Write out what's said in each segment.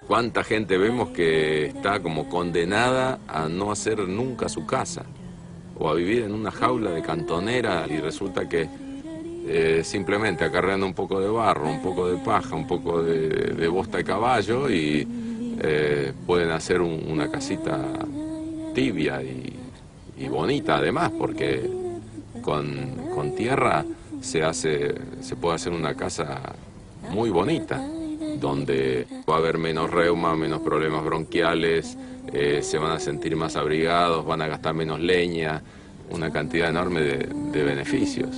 ¿Cuánta gente vemos que está como condenada a no hacer nunca su casa? O a vivir en una jaula de cantonera y resulta que simplemente acarreando un poco de barro, un poco de paja, un poco de bosta de caballo y pueden hacer una casita tibia y bonita además, porque con tierra se puede hacer una casa muy bonita, donde va a haber menos reuma, menos problemas bronquiales, se van a sentir más abrigados, van a gastar menos leña, una cantidad enorme de beneficios.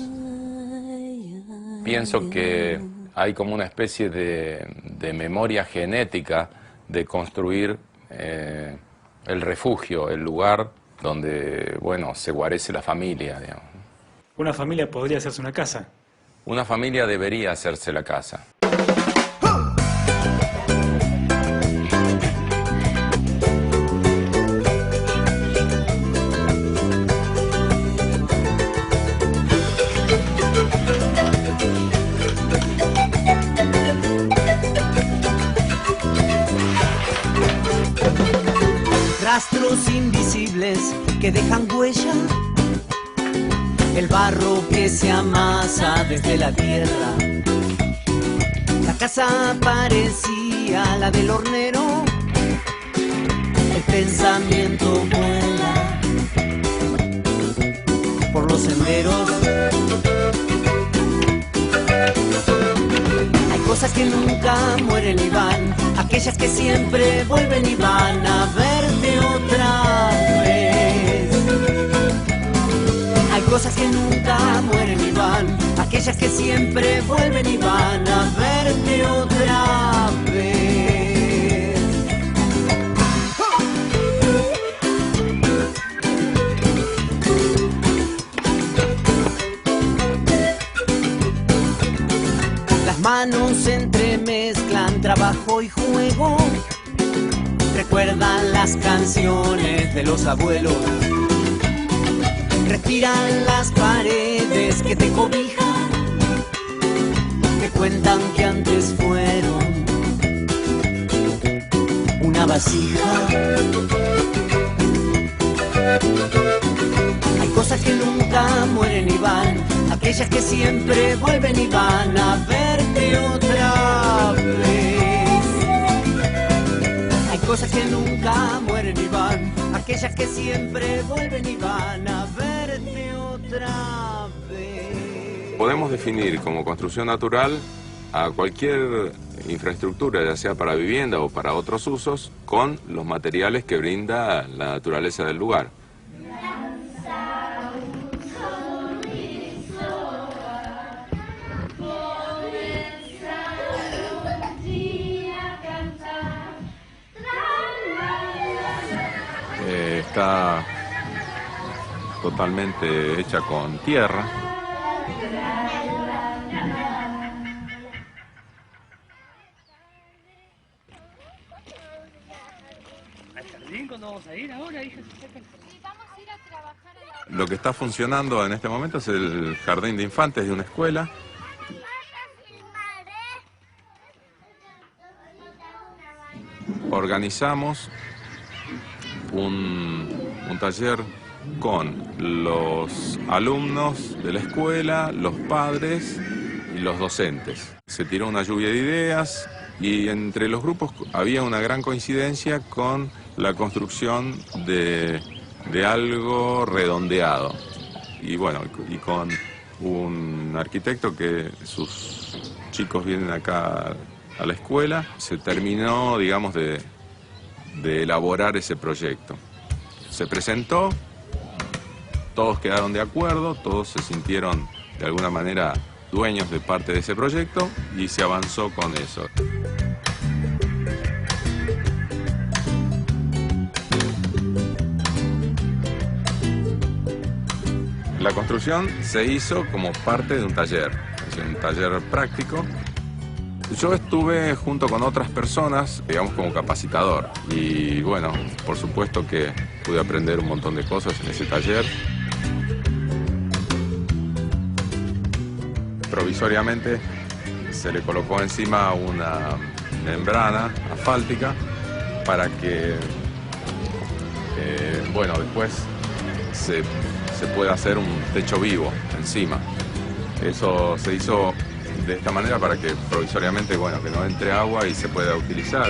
Pienso que hay como una especie de memoria genética de construir el refugio, el lugar donde, bueno, se guarece la familia, digamos. ¿Una familia podría hacerse una casa? Una familia debería hacerse la casa. Rastros invisibles que dejan huella, el barro que se amasa desde la tierra. La casa parecía la del hornero, el pensamiento vuela por los senderos. Hay cosas que nunca mueren y van, aquellas que siempre vuelven y van a verte otra vez. Hay cosas que nunca mueren y van, aquellas que siempre vuelven y van a verte otra vez. Las manos se entremezclan, trabajo y juego, recuerdan las canciones de los abuelos. Respiran las paredes que te cobijan, te cuentan que antes fueron una vasija. Hay cosas que nunca mueren y van, aquellas que siempre vuelven y van a verte otra vez. Hay cosas que nunca mueren y van, aquellas que siempre vuelven y van a verte otra vez. Podemos definir como construcción natural a cualquier infraestructura, ya sea para vivienda o para otros usos, con los materiales que brinda la naturaleza del lugar. Está totalmente hecha con tierra. ¿Al jardín cuando vamos a ir ahora, hija? Lo que está funcionando en este momento es el jardín de infantes de una escuela. Organizamos un taller con los alumnos de la escuela, los padres y los docentes. Se tiró una lluvia de ideas y entre los grupos había una gran coincidencia con la construcción de algo redondeado. Y bueno, y con un arquitecto que sus chicos vienen acá a la escuela, se terminó, digamos, de elaborar ese proyecto. Se presentó, todos quedaron de acuerdo, todos se sintieron de alguna manera dueños de parte de ese proyecto y se avanzó con eso. La construcción se hizo como parte de un taller, es un taller práctico. Yo estuve junto con otras personas, digamos, como capacitador. Y bueno, por supuesto que pude aprender un montón de cosas en ese taller. provisoriamente se le colocó encima una membrana asfáltica para que, bueno, después se pueda hacer un techo vivo encima. Eso se hizo de esta manera para que provisoriamente, bueno, que no entre agua y se pueda utilizar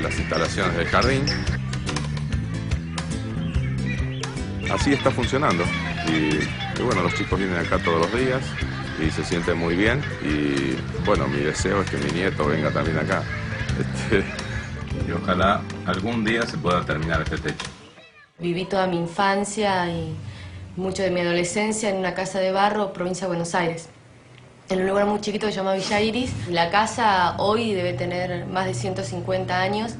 las instalaciones del jardín. Así está funcionando y bueno, los chicos vienen acá todos los días y se sienten muy bien y bueno, mi deseo es que mi nieto venga también acá y ojalá algún día se pueda terminar este techo. Viví toda mi infancia y mucho de mi adolescencia en una casa de barro, provincia de Buenos Aires, en un lugar muy chiquito que se llama Villa Iris. La casa hoy debe tener más de 150 años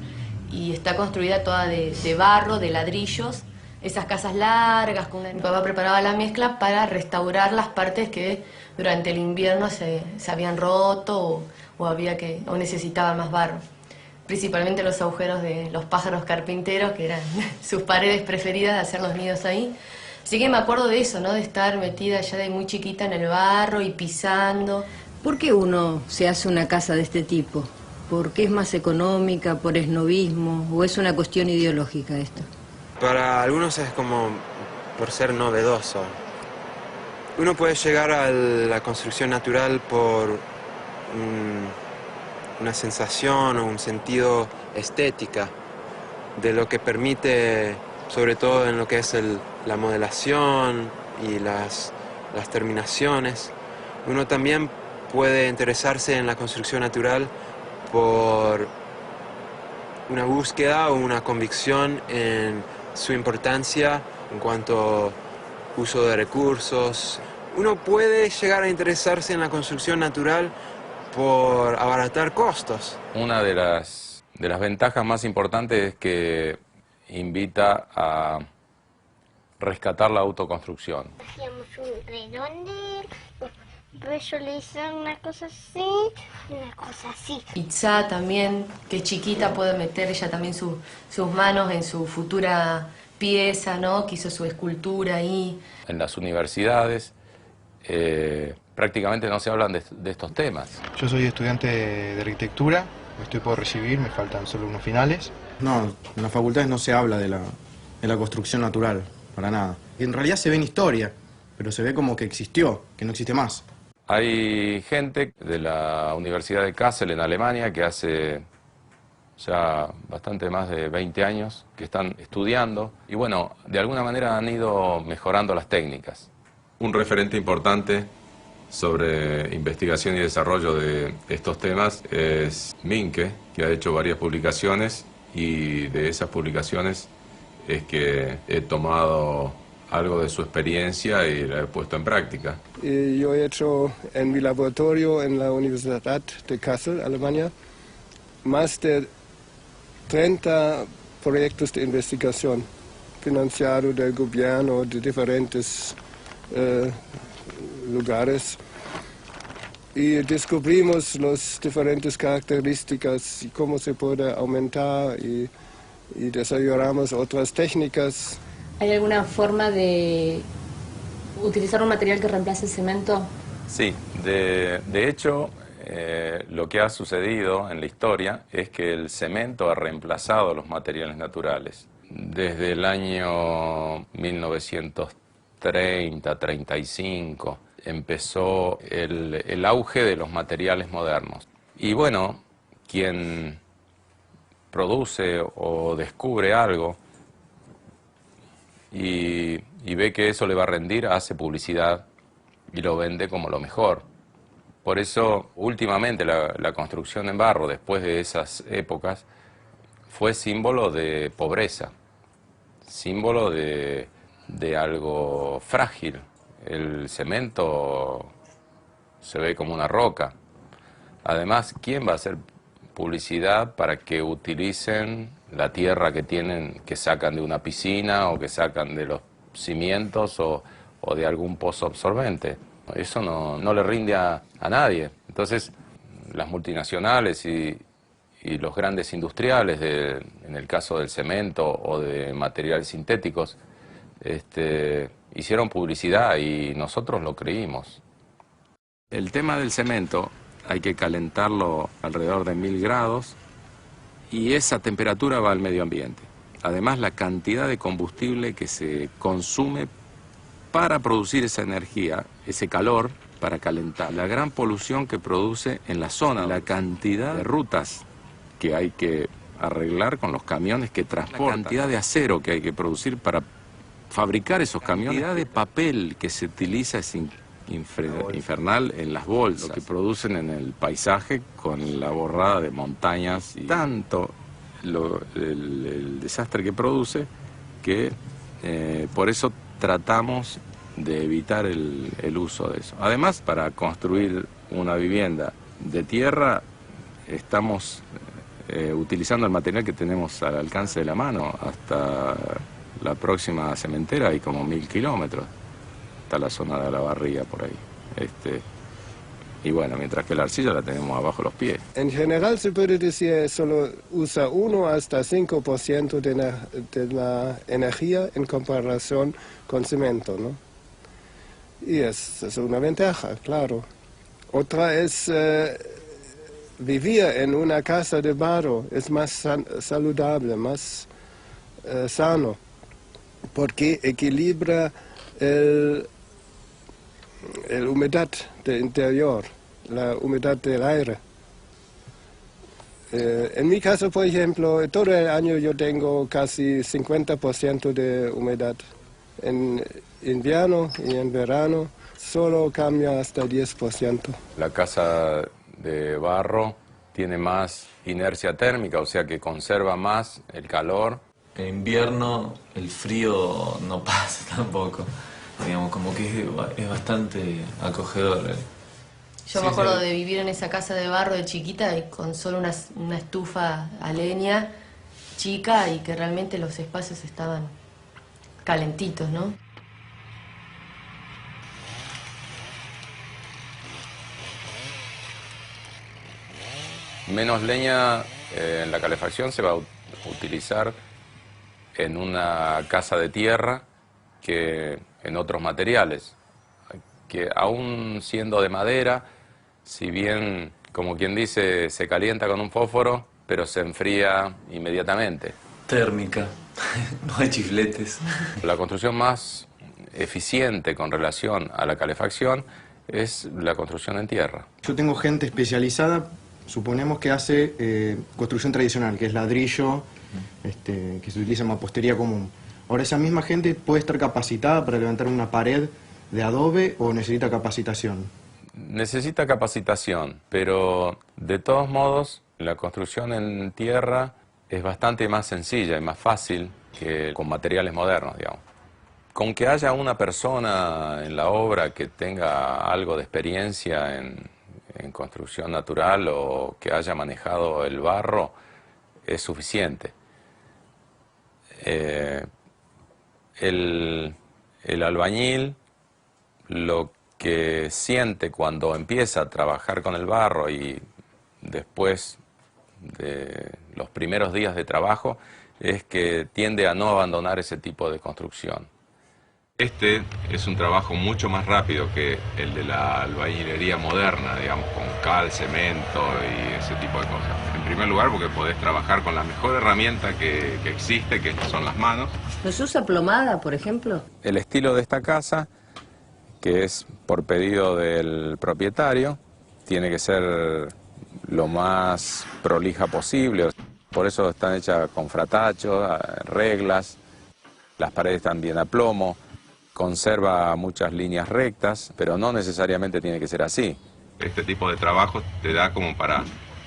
y está construida toda de barro, de ladrillos. Esas casas largas, mi papá preparaba la mezcla para restaurar las partes que durante el invierno se habían roto o necesitaban más barro. Principalmente los agujeros de los pájaros carpinteros, que eran sus paredes preferidas de hacer los nidos ahí. Así que me acuerdo de eso, ¿no? De estar metida ya de muy chiquita en el barro y pisando. ¿Por qué uno se hace una casa de este tipo? ¿Por qué es más económica, por esnovismo o es una cuestión ideológica esto? Para algunos es como por ser novedoso. Uno puede llegar a la construcción natural por una sensación o un sentido estética de lo que permite, sobre todo en lo que es la modelación y las terminaciones. Uno también puede interesarse en la construcción natural por una búsqueda o una convicción en su importancia en cuanto a uso de recursos. Uno puede llegar a interesarse en la construcción natural por abaratar costos. Una de las ventajas más importantes es que invita a rescatar la autoconstrucción. Hacíamos un redondel, visualizar una cosa así y una cosa así. Itzá también, que es chiquita, puede meter ella también sus manos en su futura pieza, ¿no? Que hizo su escultura ahí. En las universidades prácticamente no se hablan de estos temas. Yo soy estudiante de arquitectura, me estoy por recibir, me faltan solo unos finales. No, en las facultades no se habla de la construcción natural, para nada. Y en realidad se ve en historia, pero se ve como que existió, que no existe más. Hay gente de la Universidad de Kassel en Alemania que hace ya bastante más de 20 años que están estudiando y bueno, de alguna manera han ido mejorando las técnicas. Un referente importante sobre investigación y desarrollo de estos temas es Minke, que ha hecho varias publicaciones y de esas publicaciones es que he tomado algo de su experiencia y la he puesto en práctica. Yo he hecho en mi laboratorio en la Universidad de Kassel, Alemania, más de 30 proyectos de investigación financiados del gobierno de diferentes lugares y descubrimos las diferentes características y cómo se puede aumentar y desarrollamos otras técnicas. ¿Hay alguna forma de utilizar un material que reemplace el cemento? Sí, de hecho lo que ha sucedido en la historia es que el cemento ha reemplazado los materiales naturales. Desde el año 1930-35 empezó el auge de los materiales modernos. Y bueno, quien produce o descubre algo y ve que eso le va a rendir, hace publicidad y lo vende como lo mejor. Por eso, últimamente, la construcción en barro, después de esas épocas, fue símbolo de pobreza, símbolo de algo frágil. El cemento se ve como una roca. Además, ¿quién va a hacer publicidad para que utilicen la tierra que tienen, que sacan de una piscina o que sacan de los cimientos o de algún pozo absorbente? Eso no le rinde a nadie. Entonces, las multinacionales y los grandes industriales, en el caso del cemento o de materiales sintéticos, hicieron publicidad y nosotros lo creímos. El tema del cemento hay que calentarlo alrededor de 1000 grados y esa temperatura va al medio ambiente. Además, la cantidad de combustible que se consume para producir esa energía, ese calor, para calentar. La gran polución que produce en la zona, la cantidad de rutas que hay que arreglar con los camiones que transportan, la cantidad de acero que hay que producir para fabricar esos camiones, la cantidad de papel que se utiliza es infernal en las bolsas, lo que producen en el paisaje con la borrada de montañas y tanto el desastre que produce que por eso tratamos de evitar el uso de eso. Además, para construir una vivienda de tierra estamos utilizando el material que tenemos al alcance de la mano. Hasta la próxima cementera hay como 1000 kilómetros. Está la zona de la Barriga por ahí. Y bueno, mientras que la arcilla la tenemos abajo los pies. En general se puede decir solo usa 1 hasta 5% de la energía en comparación con cemento, ¿no? Y es una ventaja, claro. Otra es vivir en una casa de barro, es más saludable, más sano, porque equilibra la humedad del interior, la humedad del aire. En mi caso, por ejemplo, todo el año yo tengo casi 50% de humedad. En invierno y en verano solo cambia hasta 10%. La casa de barro tiene más inercia térmica, o sea que conserva más el calor. En invierno el frío no pasa tampoco. Digamos, como que es bastante acogedor. Yo me acuerdo de vivir en esa casa de barro de chiquita y con solo una estufa a leña chica y que realmente los espacios estaban calentitos, ¿no? Menos leña en la calefacción se va a utilizar en una casa de tierra que en otros materiales, que aún siendo de madera, si bien, como quien dice, se calienta con un fósforo, pero se enfría inmediatamente. Térmica, no hay chifletes. La construcción más eficiente con relación a la calefacción es la construcción en tierra. Yo tengo gente especializada, suponemos que hace construcción tradicional, que es ladrillo, que se utiliza en mampostería común. Ahora, esa misma gente puede estar capacitada para levantar una pared de adobe o necesita capacitación. Necesita capacitación, pero de todos modos la construcción en tierra es bastante más sencilla y más fácil que con materiales modernos, digamos. Con que haya una persona en la obra que tenga algo de experiencia en construcción natural o que haya manejado el barro es suficiente. El albañil lo que siente cuando empieza a trabajar con el barro y después de los primeros días de trabajo es que tiende a no abandonar ese tipo de construcción. Este es un trabajo mucho más rápido que el de la albañilería moderna, digamos, con cal, cemento y ese tipo de cosas. En primer lugar, porque podés trabajar con la mejor herramienta que existe, que son las manos. ¿No se usa plomada, por ejemplo? El estilo de esta casa, que es por pedido del propietario, tiene que ser lo más prolija posible. Por eso están hechas con fratachos, reglas, las paredes están bien a plomo. Conserva muchas líneas rectas, pero no necesariamente tiene que ser así. Este tipo de trabajo te da como para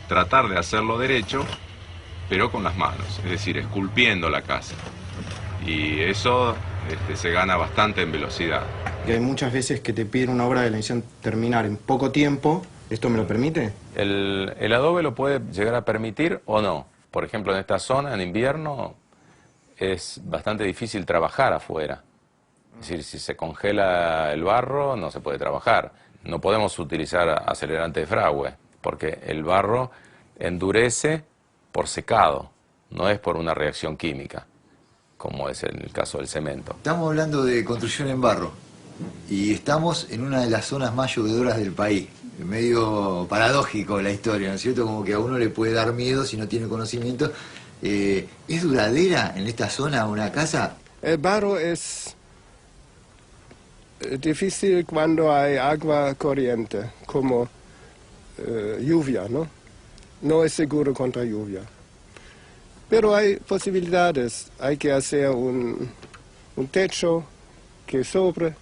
tratar de hacerlo derecho, pero con las manos, es decir, esculpiendo la casa. Y eso se gana bastante en velocidad. Que hay muchas veces que te piden una obra de la edición terminar en poco tiempo. ¿Esto me lo permite? El adobe lo puede llegar a permitir o no. Por ejemplo, en esta zona, en invierno, es bastante difícil trabajar afuera. Es decir, si se congela el barro, no se puede trabajar. No podemos utilizar acelerante de fragüe, porque el barro endurece por secado, no es por una reacción química, como es en el caso del cemento. Estamos hablando de construcción en barro. y estamos en una de las zonas más llovedoras del país. Medio paradójico la historia, ¿no es cierto? Como que a uno le puede dar miedo si no tiene conocimiento. ¿Es duradera en esta zona una casa? El barro es difícil cuando hay agua corriente, como lluvia, ¿no? No es seguro contra lluvia. Pero hay posibilidades. Hay que hacer un techo que sobre,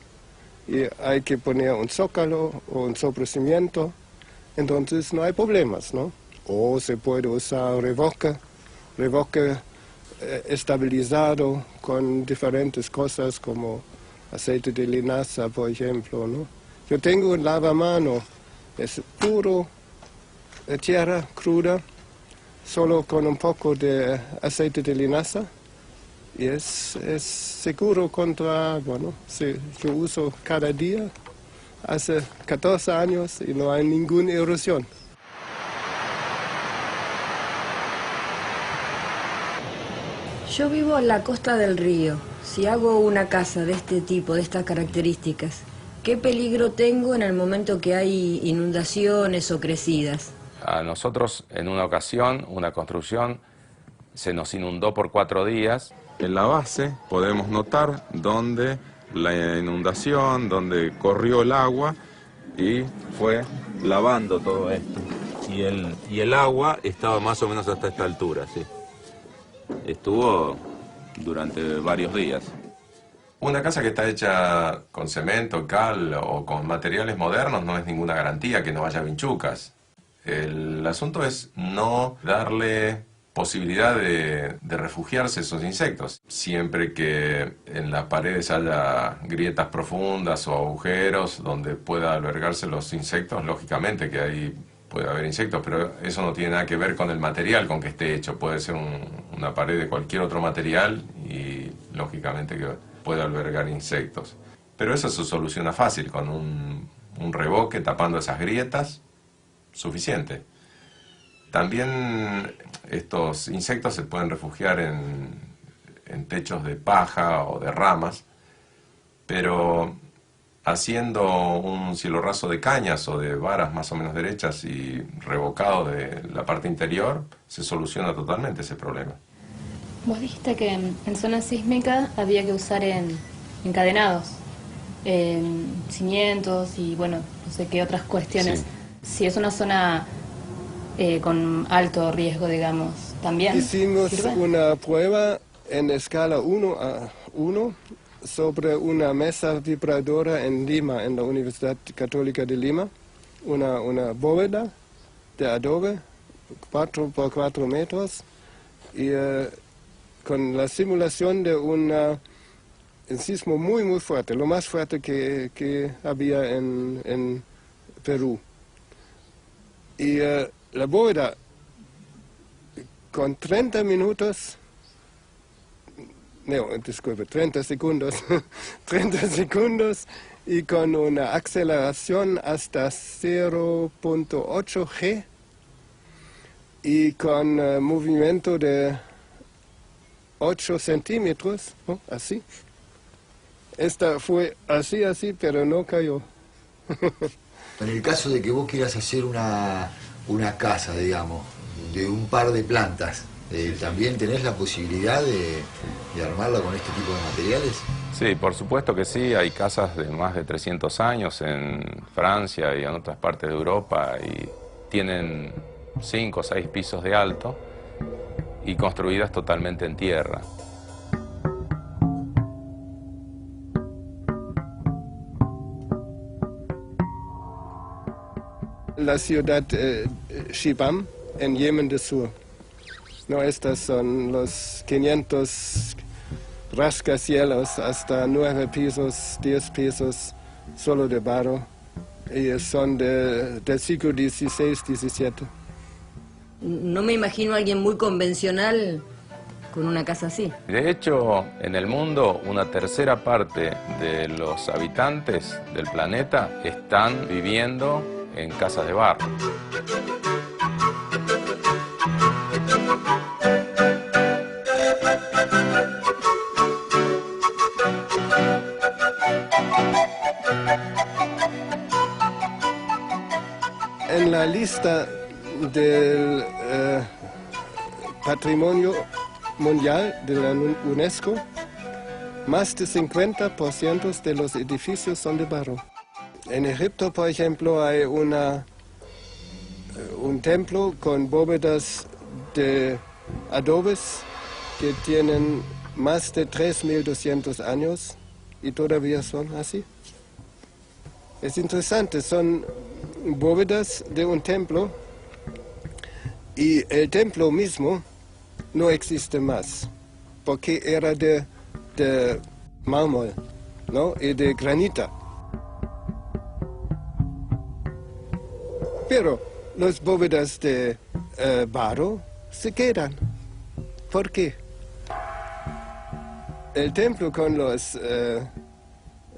y hay que poner un zócalo o un sobrecimiento. Entonces no hay problemas, ¿no? O se puede usar revoque estabilizado con diferentes cosas como aceite de linaza, por ejemplo, ¿no? Yo tengo un lavamano, es puro tierra cruda, solo con un poco de aceite de linaza, y es seguro contra agua, ¿no? Sí, yo uso cada día, hace 14 años y no hay ninguna erosión. Yo vivo en la costa del río. Si hago una casa de este tipo, de estas características, ¿qué peligro tengo en el momento que hay inundaciones o crecidas? A nosotros, en una ocasión, una construcción se nos inundó por 4 días. En la base podemos notar dónde la inundación, dónde corrió el agua y fue lavando todo esto. Y el agua estaba más o menos hasta esta altura, sí. Estuvo durante varios días. Una casa que está hecha con cemento, cal o con materiales modernos no es ninguna garantía que no haya vinchucas. El asunto es no darle posibilidad de refugiarse esos insectos. Siempre que en las paredes haya grietas profundas o agujeros donde pueda albergarse los insectos, lógicamente que ahí puede haber insectos, pero eso no tiene nada que ver con el material con que esté hecho. Puede ser una pared de cualquier otro material y lógicamente que puede albergar insectos. Pero eso se soluciona fácil con un revoque tapando esas grietas, suficiente. También estos insectos se pueden refugiar en techos de paja o de ramas, pero haciendo un cielo raso de cañas o de varas más o menos derechas y revocado de la parte interior, se soluciona totalmente ese problema. Vos dijiste que en zona sísmica había que usar encadenados, cimientos y bueno, no sé qué otras cuestiones. Sí. Si es una zona con alto riesgo, digamos, también hicimos ¿sirve? Una prueba en escala 1:1 sobre una mesa vibradora en Lima, en la Universidad Católica de Lima, una bóveda de adobe, 4 por 4 metros, y con la simulación de un sismo muy muy fuerte, lo más fuerte que había en Perú. Y la bóveda, con 30 minutos, no, disculpe, 30 segundos, 30 segundos y con una aceleración hasta 0.8 G y con movimiento de 8 centímetros, ¿no? Así. Esta fue así, pero no cayó. En el caso de que vos quieras hacer una casa, digamos, de un par de plantas, ¿también tenés la posibilidad de armarla con este tipo de materiales? Sí, por supuesto que sí. Hay casas de más de 300 años en Francia y en otras partes de Europa y tienen 5 o 6 pisos de alto y construidas totalmente en tierra. La ciudad Shibam, en Yemen del Sur. No, estas son los 500 rascacielos hasta 9 pisos, 10 pisos, solo de barro. Y son del siglo XVI, XVII. No me imagino a alguien muy convencional con una casa así. De hecho, en el mundo, una tercera parte de los habitantes del planeta están viviendo en casas de barro. en la lista del Patrimonio Mundial de la UNESCO, más del 50% de los edificios son de barro. En Egipto, por ejemplo, hay un templo con bóvedas de adobes que tienen más de 3.200 años y todavía son así. Es interesante, son bóvedas de un templo y el templo mismo no existe más, porque era de mármol, ¿no? Y de granito. Pero las bóvedas de barro se quedan. ¿Por qué? El templo con los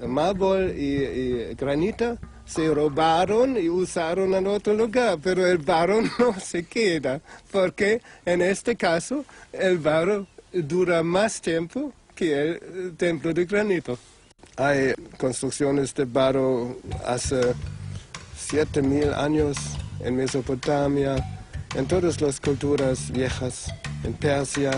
mármol y granito se robaron y usaron en otro lugar, pero el barro no se queda, porque en este caso el barro dura más tiempo que el templo de granito. Hay construcciones de barro hace 7.000 años en Mesopotamia, en todas las culturas viejas, en Persia.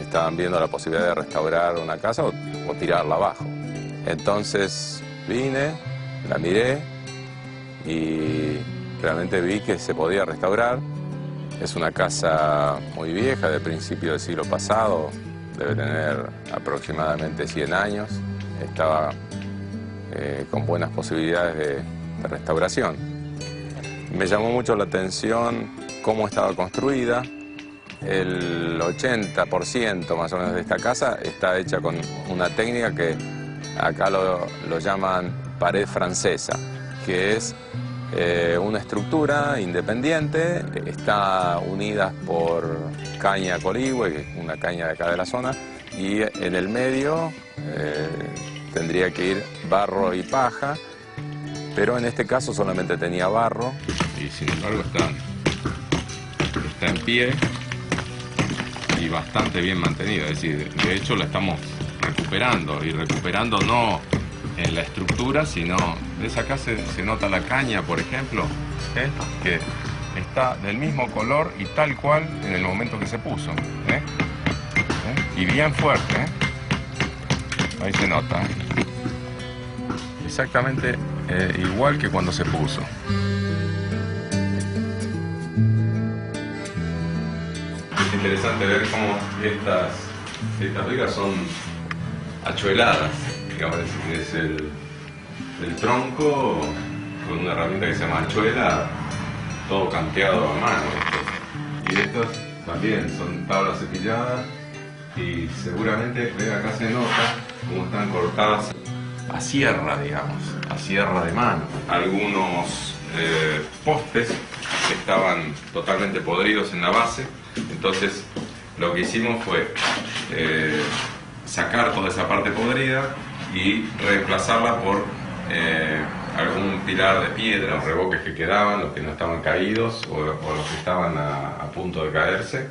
Estaban viendo la posibilidad de restaurar una casa o tirarla abajo. Entonces vine, la miré y realmente vi que se podía restaurar. Es una casa muy vieja, de principio del siglo pasado, debe tener aproximadamente 100 años. Estaba con buenas posibilidades de restauración. Me llamó mucho la atención cómo estaba construida. El 80% más o menos de esta casa está hecha con una técnica que acá lo llaman pared francesa, que es una estructura independiente, está unida por caña coligüe, que es una caña de acá de la zona, y en el medio tendría que ir barro y paja, pero en este caso solamente tenía barro y sin embargo está en pie y bastante bien mantenida, es decir, de hecho la estamos recuperando, y recuperando no en la estructura, sino, ¿ves acá se nota la caña, por ejemplo? Que está del mismo color y tal cual en el momento que se puso, y bien fuerte, ahí se nota, exactamente igual que cuando se puso. Es interesante ver cómo estas vigas son achueladas, digamos, es el tronco con una herramienta que se llama achuela, todo canteado a mano. Y estos también son tablas cepilladas y seguramente, ve acá se nota cómo están cortadas a sierra, digamos, a sierra de mano. Algunos postes que estaban totalmente podridos en la base, entonces lo que hicimos fue sacar toda esa parte podrida y reemplazarla por algún pilar de piedra, los revoques que quedaban, los que no estaban caídos o los que estaban a punto de caerse,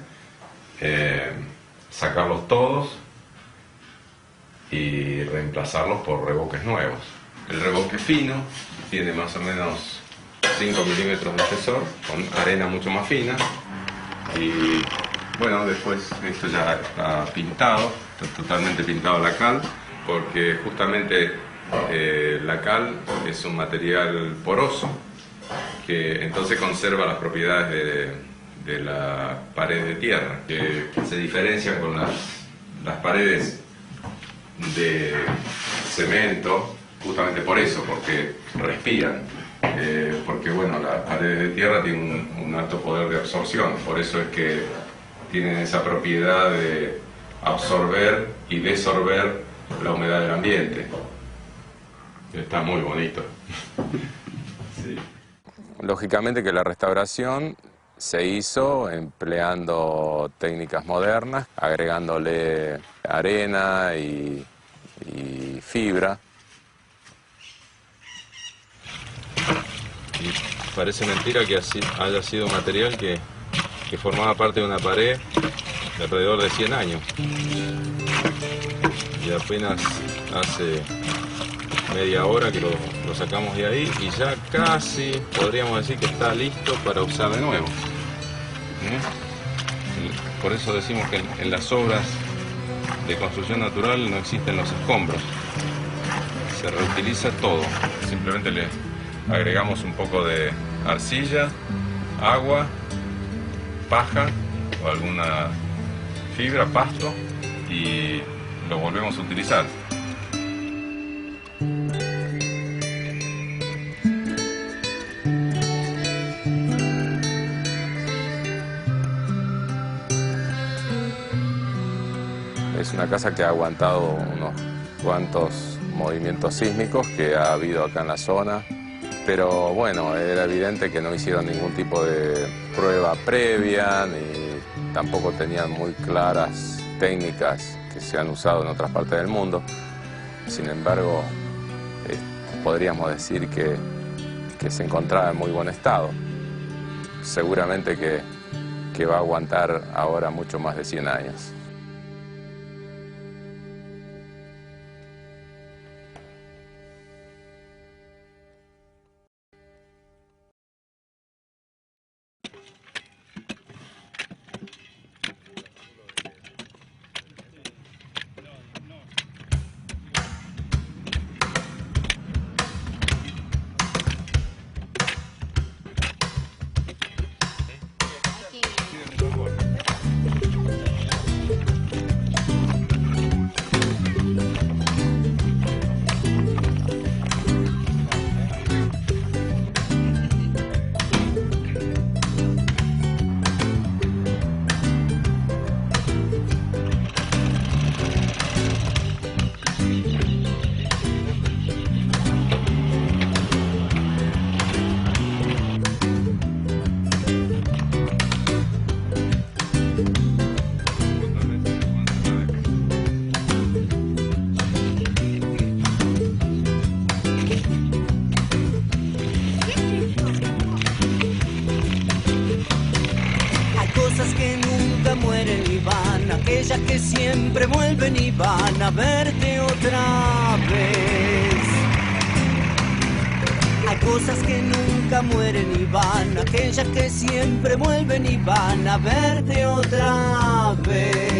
sacarlos todos y reemplazarlos por revoques nuevos. El revoque fino tiene más o menos 5 milímetros de espesor, con arena mucho más fina, y Bueno, después esto ya está pintado, está totalmente pintado la cal, porque justamente la cal es un material poroso, que entonces conserva las propiedades de la pared de tierra, que se diferencian con las paredes de cemento, justamente por eso, porque respiran. Porque bueno, las paredes de tierra tienen un alto poder de absorción, por eso es que tienen esa propiedad de absorber y desorber la humedad del ambiente. Está muy bonito. Sí. Lógicamente que la restauración se hizo empleando técnicas modernas, agregándole arena y fibra. Y parece mentira que haya sido un material que formaba parte de una pared de alrededor de 100 años. Y apenas hace media hora que lo sacamos de ahí y ya casi podríamos decir que está listo para usar de nuevo. Por eso decimos que en las obras de construcción natural no existen los escombros. Se reutiliza todo. Simplemente le agregamos un poco de arcilla, agua, paja o alguna fibra, pasto, y lo volvemos a utilizar. Es una casa que ha aguantado unos cuantos movimientos sísmicos que ha habido acá en la zona. Pero bueno, era evidente que no hicieron ningún tipo de prueba previa, ni tampoco tenían muy claras técnicas que se han usado en otras partes del mundo. Sin embargo, podríamos decir que se encontraba en muy buen estado. Seguramente que va a aguantar ahora mucho más de 100 años. Aquellas que siempre vuelven y van a verte otra vez. Hay cosas que nunca mueren y van, aquellas que siempre vuelven y van a verte otra vez.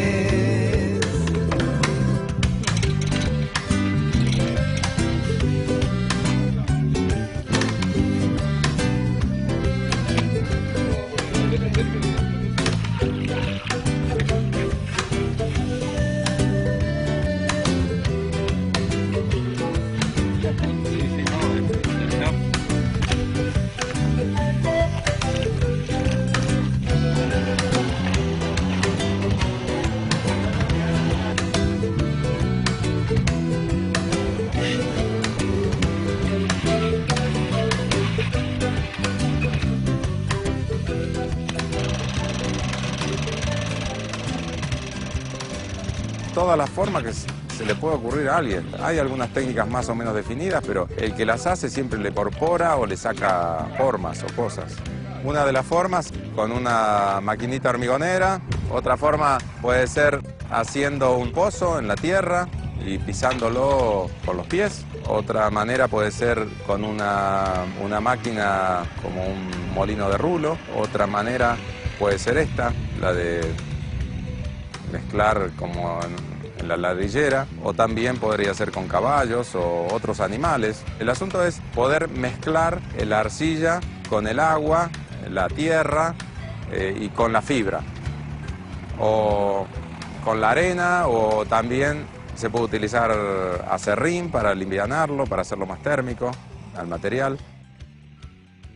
Todas las formas que se le puede ocurrir a alguien. Hay algunas técnicas más o menos definidas, pero el que las hace siempre le incorpora o le saca formas o cosas. Una de las formas con una maquinita hormigonera, otra forma puede ser haciendo un pozo en la tierra y pisándolo con los pies. Otra manera puede ser con una máquina como un molino de rulo. Otra manera puede ser esta, la de mezclar como en la ladrillera, o también podría ser con caballos o otros animales. El asunto es poder mezclar la arcilla con el agua, la tierra y con la fibra, o con la arena, o también se puede utilizar acerrín para livianarlo, para hacerlo más térmico al material.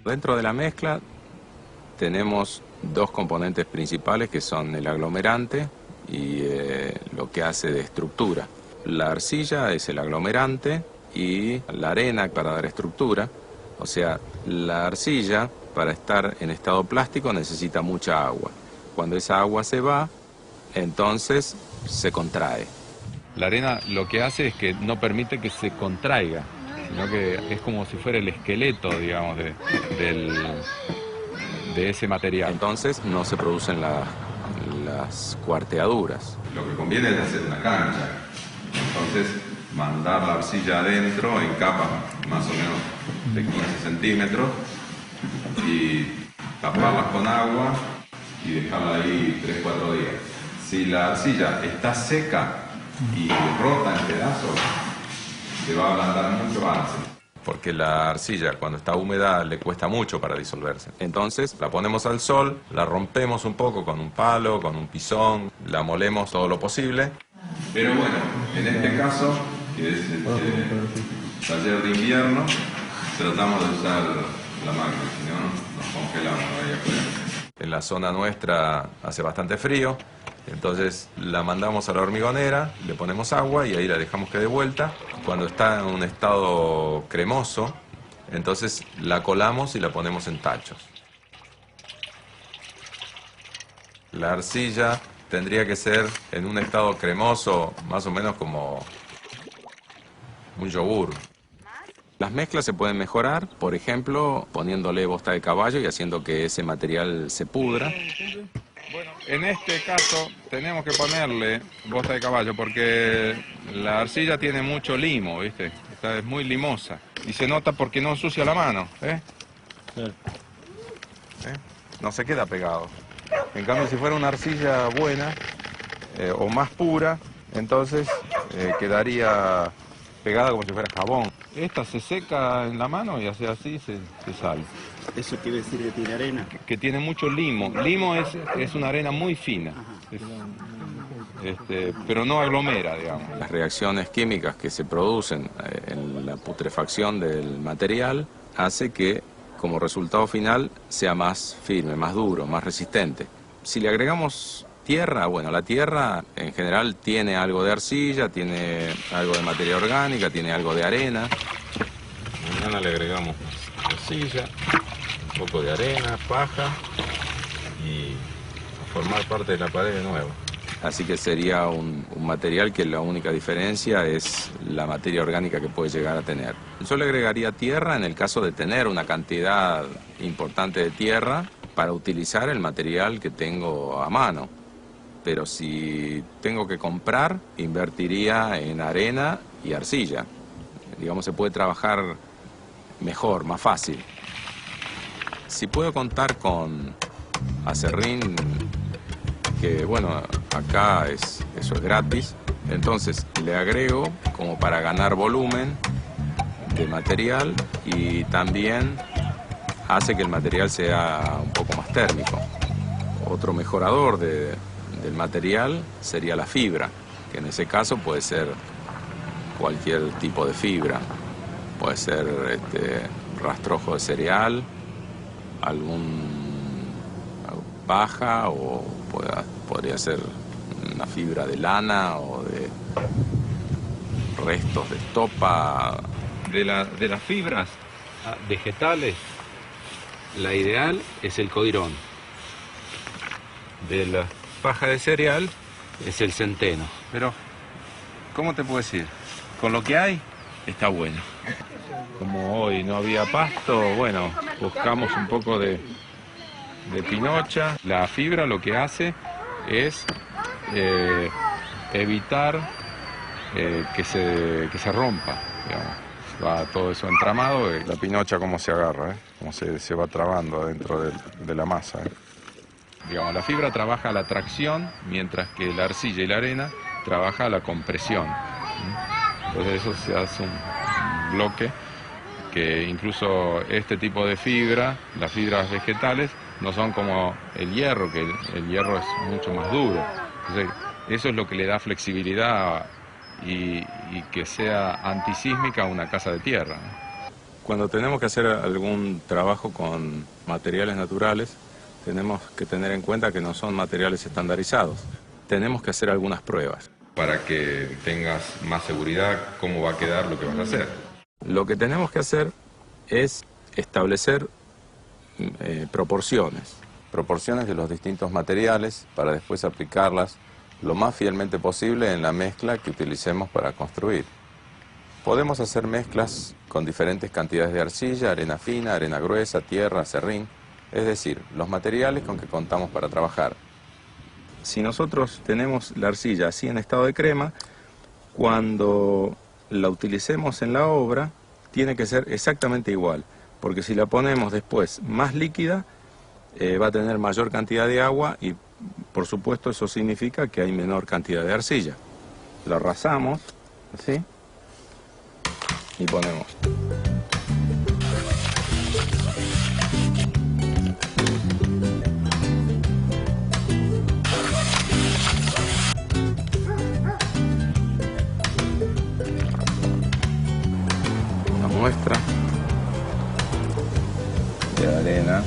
Dentro de la mezcla tenemos dos componentes principales que son el aglomerante y lo que hace de estructura. La arcilla es el aglomerante y la arena para dar estructura. O sea, la arcilla para estar en estado plástico necesita mucha agua. Cuando esa agua se va, entonces se contrae. La arena lo que hace es que no permite que se contraiga, sino que es como si fuera el esqueleto, digamos, de ese material. Entonces no se producen las cuarteaduras. Lo que conviene es hacer una cancha. Entonces mandar la arcilla adentro en capas más o menos de 15 centímetros y taparlas con agua y dejarla ahí 3-4 días. Si la arcilla está seca y rota en pedazos, se va a ablandar mucho antes. Porque la arcilla cuando está húmeda le cuesta mucho para disolverse. Entonces la ponemos al sol, la rompemos un poco con un palo, con un pisón, la molemos todo lo posible. Pero bueno, en este caso, que es taller de invierno, tratamos de usar la máquina, si no nos congelamos ahí afuera. En la zona nuestra hace bastante frío, entonces la mandamos a la hormigonera, le ponemos agua y ahí la dejamos que dé vuelta. Cuando está en un estado cremoso, entonces la colamos y la ponemos en tachos. La arcilla tendría que ser en un estado cremoso, más o menos como un yogur. Las mezclas se pueden mejorar, por ejemplo, poniéndole bosta de caballo y haciendo que ese material se pudra. Bueno, en este caso tenemos que ponerle bosta de caballo porque la arcilla tiene mucho limo, ¿viste? Es muy limosa y se nota porque no ensucia la mano, ¿eh? No se queda pegado. En cambio, si fuera una arcilla buena o más pura, entonces quedaría pegada como si fuera jabón. Esta se seca en la mano y hace así se sale. ¿Eso quiere decir que tiene arena? Que tiene mucho limo. Limo es una arena muy fina, pero no aglomera, digamos. Las reacciones químicas que se producen en la putrefacción del material hace que, como resultado final, sea más firme, más duro, más resistente. Si le agregamos tierra, bueno, la tierra en general tiene algo de arcilla, tiene algo de materia orgánica, tiene algo de arena. Mañana le agregamos arcilla, un poco de arena, paja y a formar parte de la pared de nuevo. Así que sería un material que la única diferencia es la materia orgánica que puede llegar a tener. Yo le agregaría tierra en el caso de tener una cantidad importante de tierra para utilizar el material que tengo a mano. Pero si tengo que comprar, invertiría en arena y arcilla. Digamos, se puede trabajar mejor, más fácil. Si puedo contar con acerrín, que bueno, acá eso es gratis, entonces le agrego como para ganar volumen de material y también hace que el material sea un poco más térmico. Otro mejorador del material sería la fibra, que en ese caso puede ser cualquier tipo de fibra. Puede ser rastrojo de cereal, paja o podría ser una fibra de lana o de restos de estopa. De las fibras vegetales, la ideal es el coirón. De la paja de cereal es el centeno. Pero, ¿cómo te puedo decir? Con lo que hay, está bueno. Como hoy no había pasto, bueno, buscamos un poco de pinocha. La fibra lo que hace es evitar que se rompa, digamos. Va todo eso entramado, la pinocha cómo se agarra, cómo se va trabando adentro de la masa. Digamos, la fibra trabaja la tracción, mientras que la arcilla y la arena trabaja la compresión. Entonces eso se hace un bloque que incluso este tipo de fibra, las fibras vegetales, no son como el hierro, que el hierro es mucho más duro. Entonces eso es lo que le da flexibilidad y que sea antisísmica a una casa de tierra. Cuando tenemos que hacer algún trabajo con materiales naturales, tenemos que tener en cuenta que no son materiales estandarizados. Tenemos que hacer algunas pruebas para que tengas más seguridad cómo va a quedar lo que vas a hacer. Lo que tenemos que hacer es establecer proporciones de los distintos materiales para después aplicarlas lo más fielmente posible en la mezcla que utilicemos para construir. Podemos hacer mezclas con diferentes cantidades de arcilla, arena fina, arena gruesa, tierra, serrín, es decir, los materiales con que contamos para trabajar. Si nosotros tenemos la arcilla así en estado de crema, cuando la utilicemos en la obra, tiene que ser exactamente igual, porque si la ponemos después más líquida, va a tener mayor cantidad de agua y, por supuesto, eso significa que hay menor cantidad de arcilla. La rasamos, así, y ponemos. Una muestra de arena.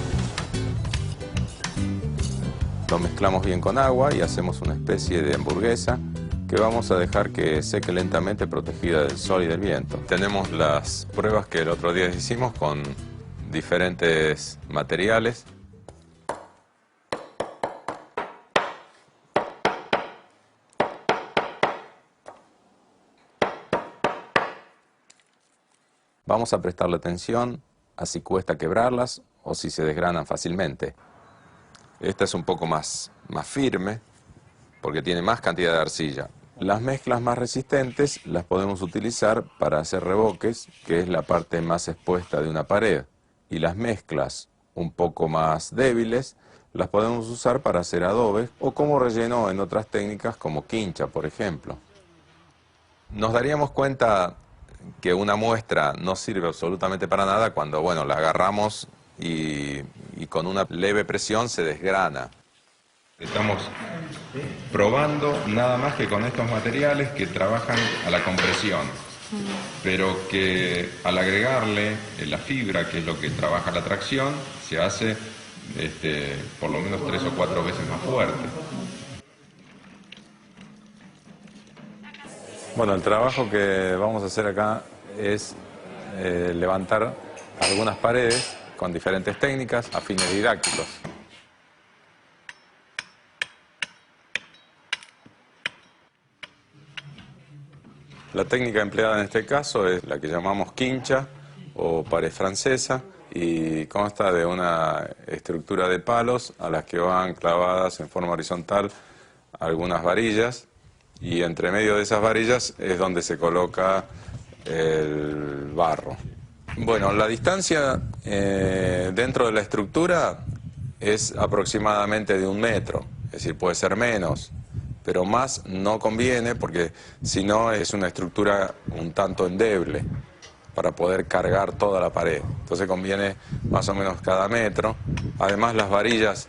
Lo mezclamos bien con agua y hacemos una especie de hamburguesa que vamos a dejar que seque lentamente, protegida del sol y del viento. Tenemos las pruebas que el otro día hicimos con diferentes materiales. Vamos a prestarle atención a si cuesta quebrarlas o si se desgranan fácilmente. Esta es un poco más firme porque tiene más cantidad de arcilla. Las mezclas más resistentes las podemos utilizar para hacer revoques, que es la parte más expuesta de una pared. Y las mezclas un poco más débiles las podemos usar para hacer adobes o como relleno en otras técnicas como quincha, por ejemplo. Nos daríamos cuenta que una muestra no sirve absolutamente para nada cuando, bueno, la agarramos y con una leve presión se desgrana. Estamos probando nada más que con estos materiales que trabajan a la compresión, pero que al agregarle la fibra, que es lo que trabaja la tracción, se hace por lo menos 3 o 4 veces más fuerte. Bueno, el trabajo que vamos a hacer acá es levantar algunas paredes con diferentes técnicas a fines didácticos. La técnica empleada en este caso es la que llamamos quincha o pared francesa y consta de una estructura de palos a las que van clavadas en forma horizontal algunas varillas y entre medio de esas varillas es donde se coloca el barro. Bueno, la distancia dentro de la estructura es aproximadamente de 1 metro, es decir, puede ser menos, pero más no conviene porque si no es una estructura un tanto endeble para poder cargar toda la pared. Entonces conviene más o menos cada metro. Además las varillas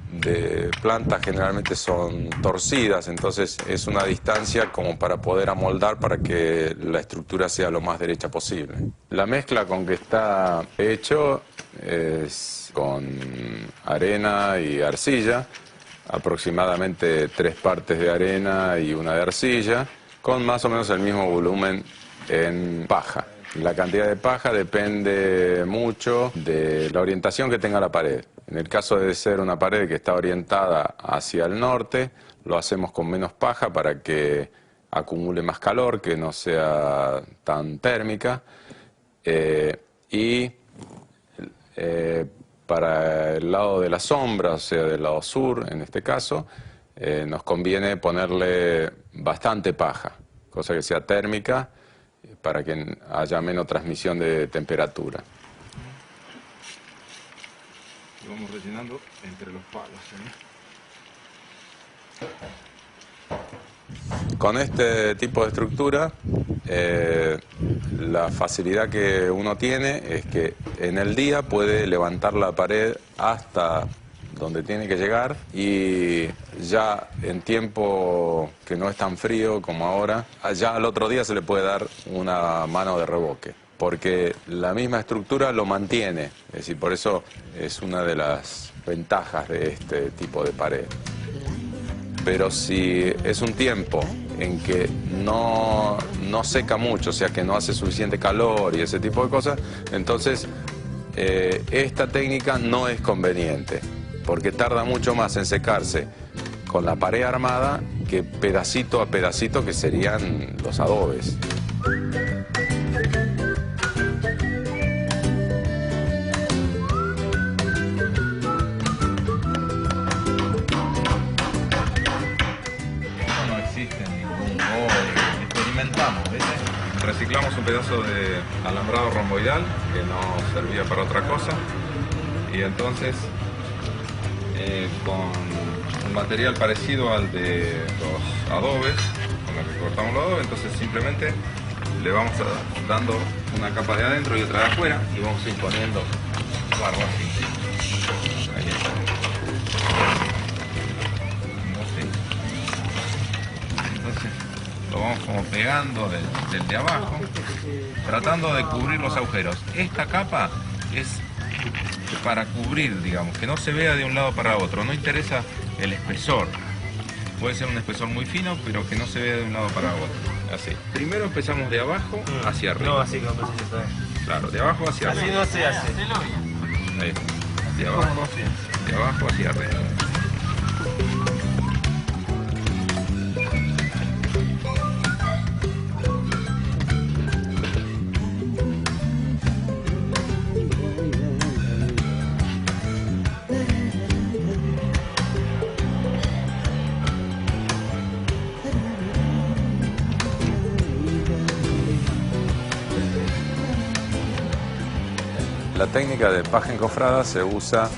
de planta generalmente son torcidas, entonces es una distancia como para poder amoldar para que la estructura sea lo más derecha posible. La mezcla con que está hecho es con arena y arcilla, aproximadamente 3 partes de arena y 1 de arcilla, con más o menos el mismo volumen en paja. La cantidad de paja depende mucho de la orientación que tenga la pared. En el caso de ser una pared que está orientada hacia el norte, lo hacemos con menos paja para que acumule más calor, que no sea tan térmica. Para el lado de la sombra, o sea, del lado sur, en este caso, nos conviene ponerle bastante paja, cosa que sea térmica, para que haya menos transmisión de temperatura. y vamos rellenando entre los palos, ¿sí? Con este tipo de estructura, la facilidad que uno tiene es que en el día puede levantar la pared hasta donde tiene que llegar y ya en tiempo que no es tan frío como ahora, ya al otro día se le puede dar una mano de revoque, porque la misma estructura lo mantiene, es decir, por eso es una de las ventajas de este tipo de pared. Pero si es un tiempo en que no seca mucho, o sea que no hace suficiente calor y ese tipo de cosas, entonces esta técnica no es conveniente, porque tarda mucho más en secarse con la pared armada que pedacito a pedacito que serían los adobes. No existe ningún molde, experimentamos, ¿viste? Reciclamos un pedazo de alambrado romboidal que no servía para otra cosa y entonces con un material parecido al de los adobes, con el que cortamos los adobes, entonces simplemente le vamos dando una capa de adentro y otra de afuera y vamos imponiendo barro así. Ahí está. Así. Entonces lo vamos como pegando del de abajo, tratando de cubrir los agujeros. Esta capa es para cubrir, digamos, que no se vea de un lado para otro, no interesa el espesor. Puede ser un espesor muy fino, pero que no se vea de un lado para otro. Así. Primero empezamos de abajo hacia arriba. No, así como se hace. Claro, de abajo hacia arriba. Así no se hace. Ahí. De abajo hacia arriba. La técnica de paja encofrada se usa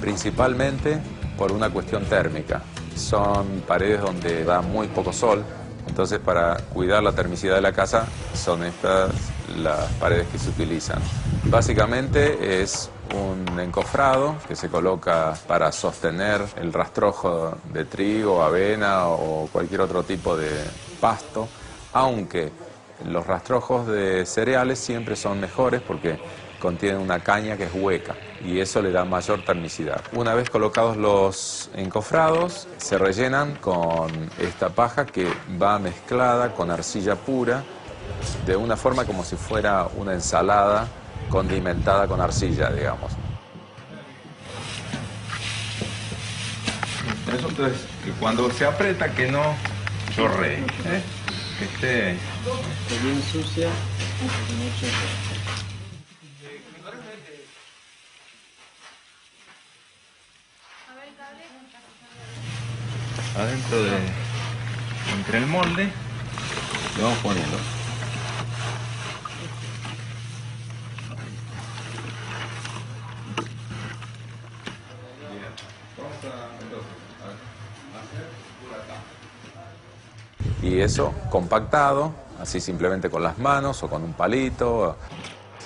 principalmente por una cuestión térmica. Son paredes donde da muy poco sol, entonces para cuidar la termicidad de la casa son estas las paredes que se utilizan. Básicamente es un encofrado que se coloca para sostener el rastrojo de trigo, avena o cualquier otro tipo de pasto, aunque los rastrojos de cereales siempre son mejores porque contienen una caña que es hueca y eso le da mayor termicidad. Una vez colocados los encofrados, se rellenan con esta paja que va mezclada con arcilla pura de una forma como si fuera una ensalada condimentada con arcilla, digamos. El asunto es que cuando se aprieta que no chorree, que esté bien sucia. adentro de entre el molde, le vamos poniendo. Y eso compactado, así simplemente con las manos o con un palito.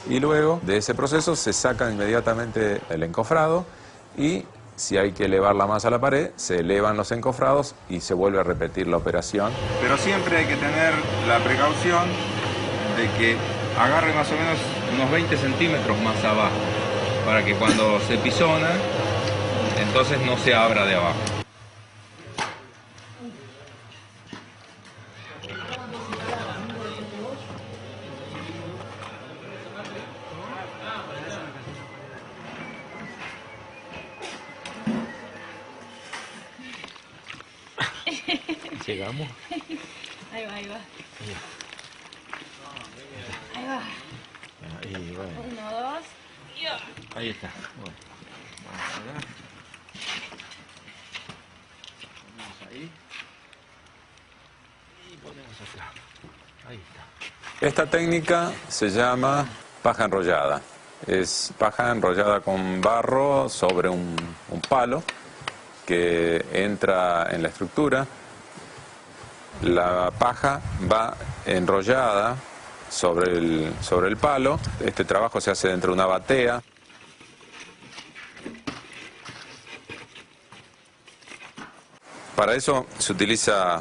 Y luego de ese proceso se saca inmediatamente el encofrado y si hay que elevar la masa a la pared, se elevan los encofrados y se vuelve a repetir la operación. Pero siempre hay que tener la precaución de que agarre más o menos unos 20 centímetros más abajo, para que cuando se pisona, entonces no se abra de abajo. Llegamos. Ahí va, ahí va. Ahí va. Ahí, bueno. 1, 2. Ahí está. Bueno, vamos a ver. Ponemos ahí. Y ponemos acá. Ahí está. Esta técnica se llama paja enrollada Es paja enrollada con barro sobre un palo que entra en la estructura. La paja va enrollada sobre el palo. Este trabajo se hace dentro de una batea. Para eso se utiliza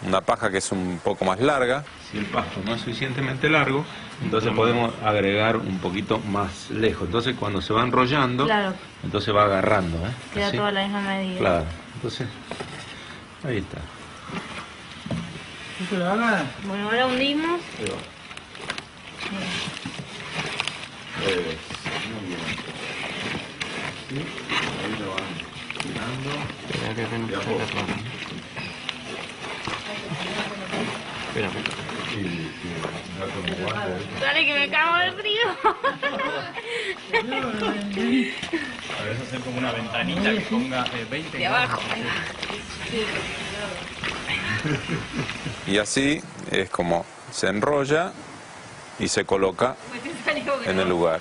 una paja que es un poco más larga. Si el pasto no es suficientemente largo, entonces podemos agregar un poquito más lejos. Entonces cuando se va enrollando, Claro. entonces va agarrando. Queda Así. toda la misma medida. Claro. Entonces, ahí está. Bueno, ahora hundimos. Ahí va. Muy bien. Sí, ahí lo van tirando. De a poco. Dale que me cago de frío. A veces hacer como una ventanita que ponga 20 De abajo. Y así es como se enrolla y se coloca en el lugar.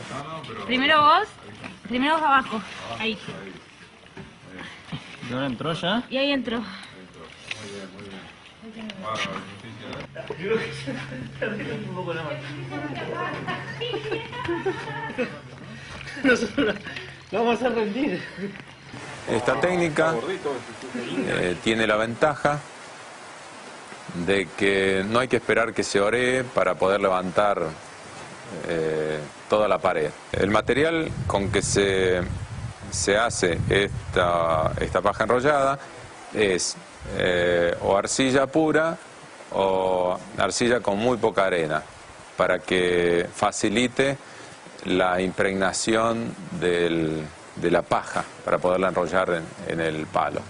Primero vos abajo. Ahí. ¿Y ahora entró ya? Y ahí entró. Nosotros vamos a rendir. Esta técnica tiene la ventaja de que no hay que esperar que se oree para poder levantar toda la pared. El material con que se hace esta paja enrollada es o arcilla pura o arcilla con muy poca arena, para que facilite la impregnación de la paja para poderla enrollar en el palo.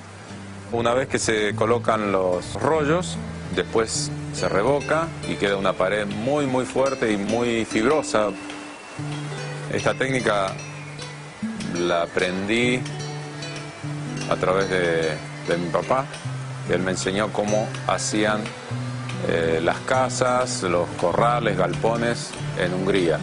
Una vez que se colocan los rollos, después se revoca y queda una pared muy muy fuerte y muy fibrosa. Esta técnica la aprendí a través de mi papá, que él me enseñó cómo hacían las casas, los corrales, galpones en Hungría.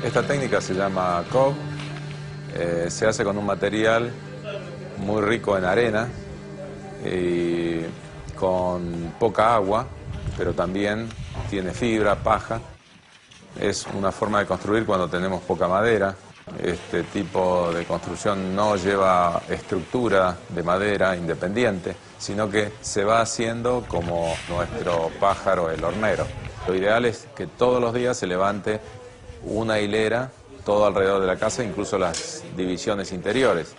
Esta técnica se llama cob, se hace con un material muy rico en arena y con poca agua, pero también tiene fibra, paja. Es una forma de construir cuando tenemos poca madera. Este tipo de construcción no lleva estructura de madera independiente, sino que se va haciendo como nuestro pájaro, el hornero. Lo ideal es que todos los días se levante una hilera todo alrededor de la casa, incluso las divisiones interiores,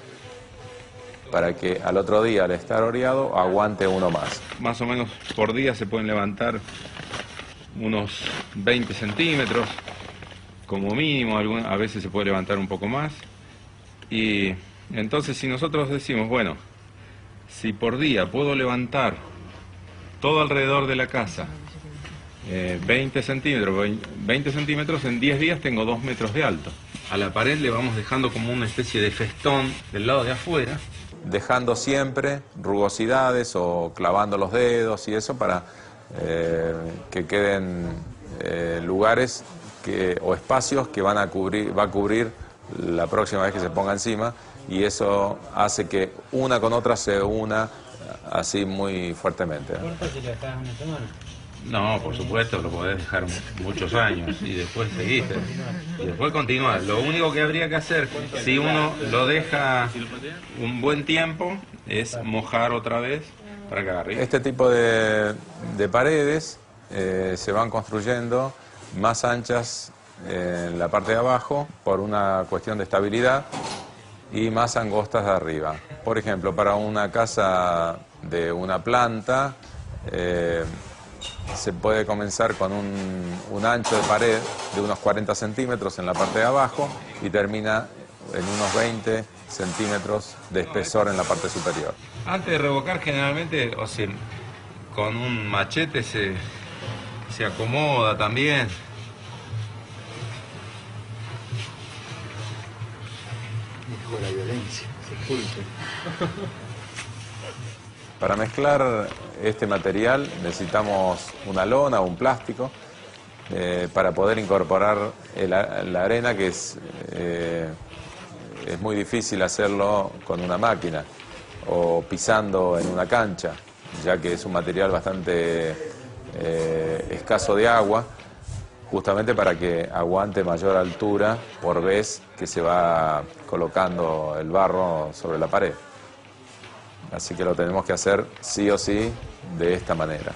para que al otro día, al estar oreado, aguante uno más. Más o menos por día se pueden levantar unos 20 centímetros, como mínimo, a veces se puede levantar un poco más. Y entonces si nosotros decimos, bueno, si por día puedo levantar todo alrededor de la casa 20 centímetros, en 10 días tengo 2 metros de alto. A la pared le vamos dejando como una especie de festón del lado de afuera, dejando siempre rugosidades o clavando los dedos y eso para que queden lugares o espacios que va a cubrir la próxima vez que se ponga encima, y eso hace que una con otra se una así muy fuertemente. ¿Cuánto se le dejas una semana? No, por supuesto, lo podés dejar muchos años y después seguiste. Y después continuar. Lo único que habría que hacer, si uno lo deja un buen tiempo, es mojar otra vez para que agarre. Este tipo de paredes se van construyendo más anchas en la parte de abajo por una cuestión de estabilidad y más angostas de arriba. Por ejemplo, para una casa de una planta, se puede comenzar con un ancho de pared de unos 40 centímetros en la parte de abajo y termina en unos 20 centímetros de espesor en la parte superior. Antes de revocar, generalmente, o sea, con un machete se acomoda también. Hijo de la violencia, sepulcro. Para mezclar este material necesitamos una lona o un plástico para poder incorporar la arena, que es muy difícil hacerlo con una máquina o pisando en una cancha, ya que es un material bastante escaso de agua, justamente para que aguante mayor altura por vez que se va colocando el barro sobre la pared. Así que lo tenemos que hacer sí o sí de esta manera.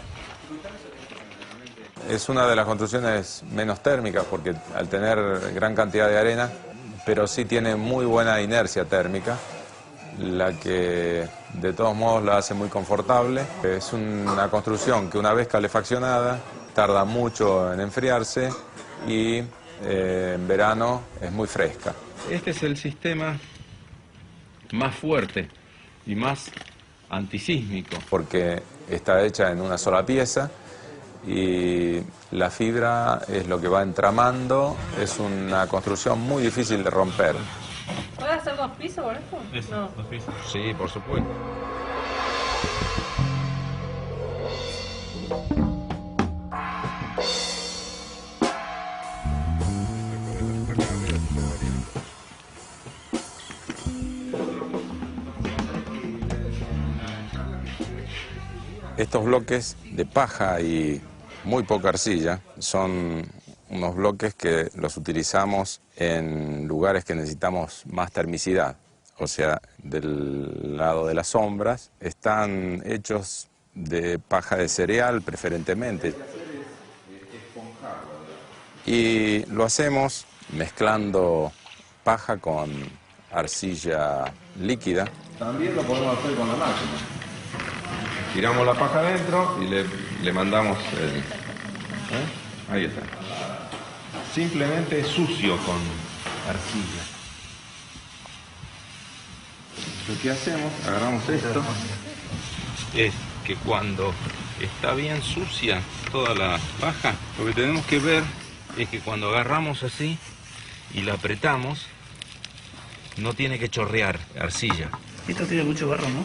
Es una de las construcciones menos térmicas porque al tener gran cantidad de arena, pero sí tiene muy buena inercia térmica, la que de todos modos la hace muy confortable. Es una construcción que una vez calefaccionada tarda mucho en enfriarse y en verano es muy fresca. Este es el sistema más fuerte y más antisísmico, porque está hecha en una sola pieza y la fibra es lo que va entramando. Es una construcción muy difícil de romper. ¿Puede hacer 2 pisos por esto? No, 2 pisos. Sí, por supuesto. Estos bloques de paja y muy poca arcilla son unos bloques que los utilizamos en lugares que necesitamos más termicidad. O sea, del lado de las sombras, están hechos de paja de cereal preferentemente. Y lo hacemos mezclando paja con arcilla líquida. También lo podemos hacer con la máquina. Tiramos la paja adentro y le mandamos el... Ahí está. Simplemente sucio con arcilla. Lo que hacemos, agarramos esto, es que cuando está bien sucia toda la paja, lo que tenemos que ver es que cuando agarramos así y la apretamos, no tiene que chorrear arcilla. Esto tiene mucho barro, ¿no?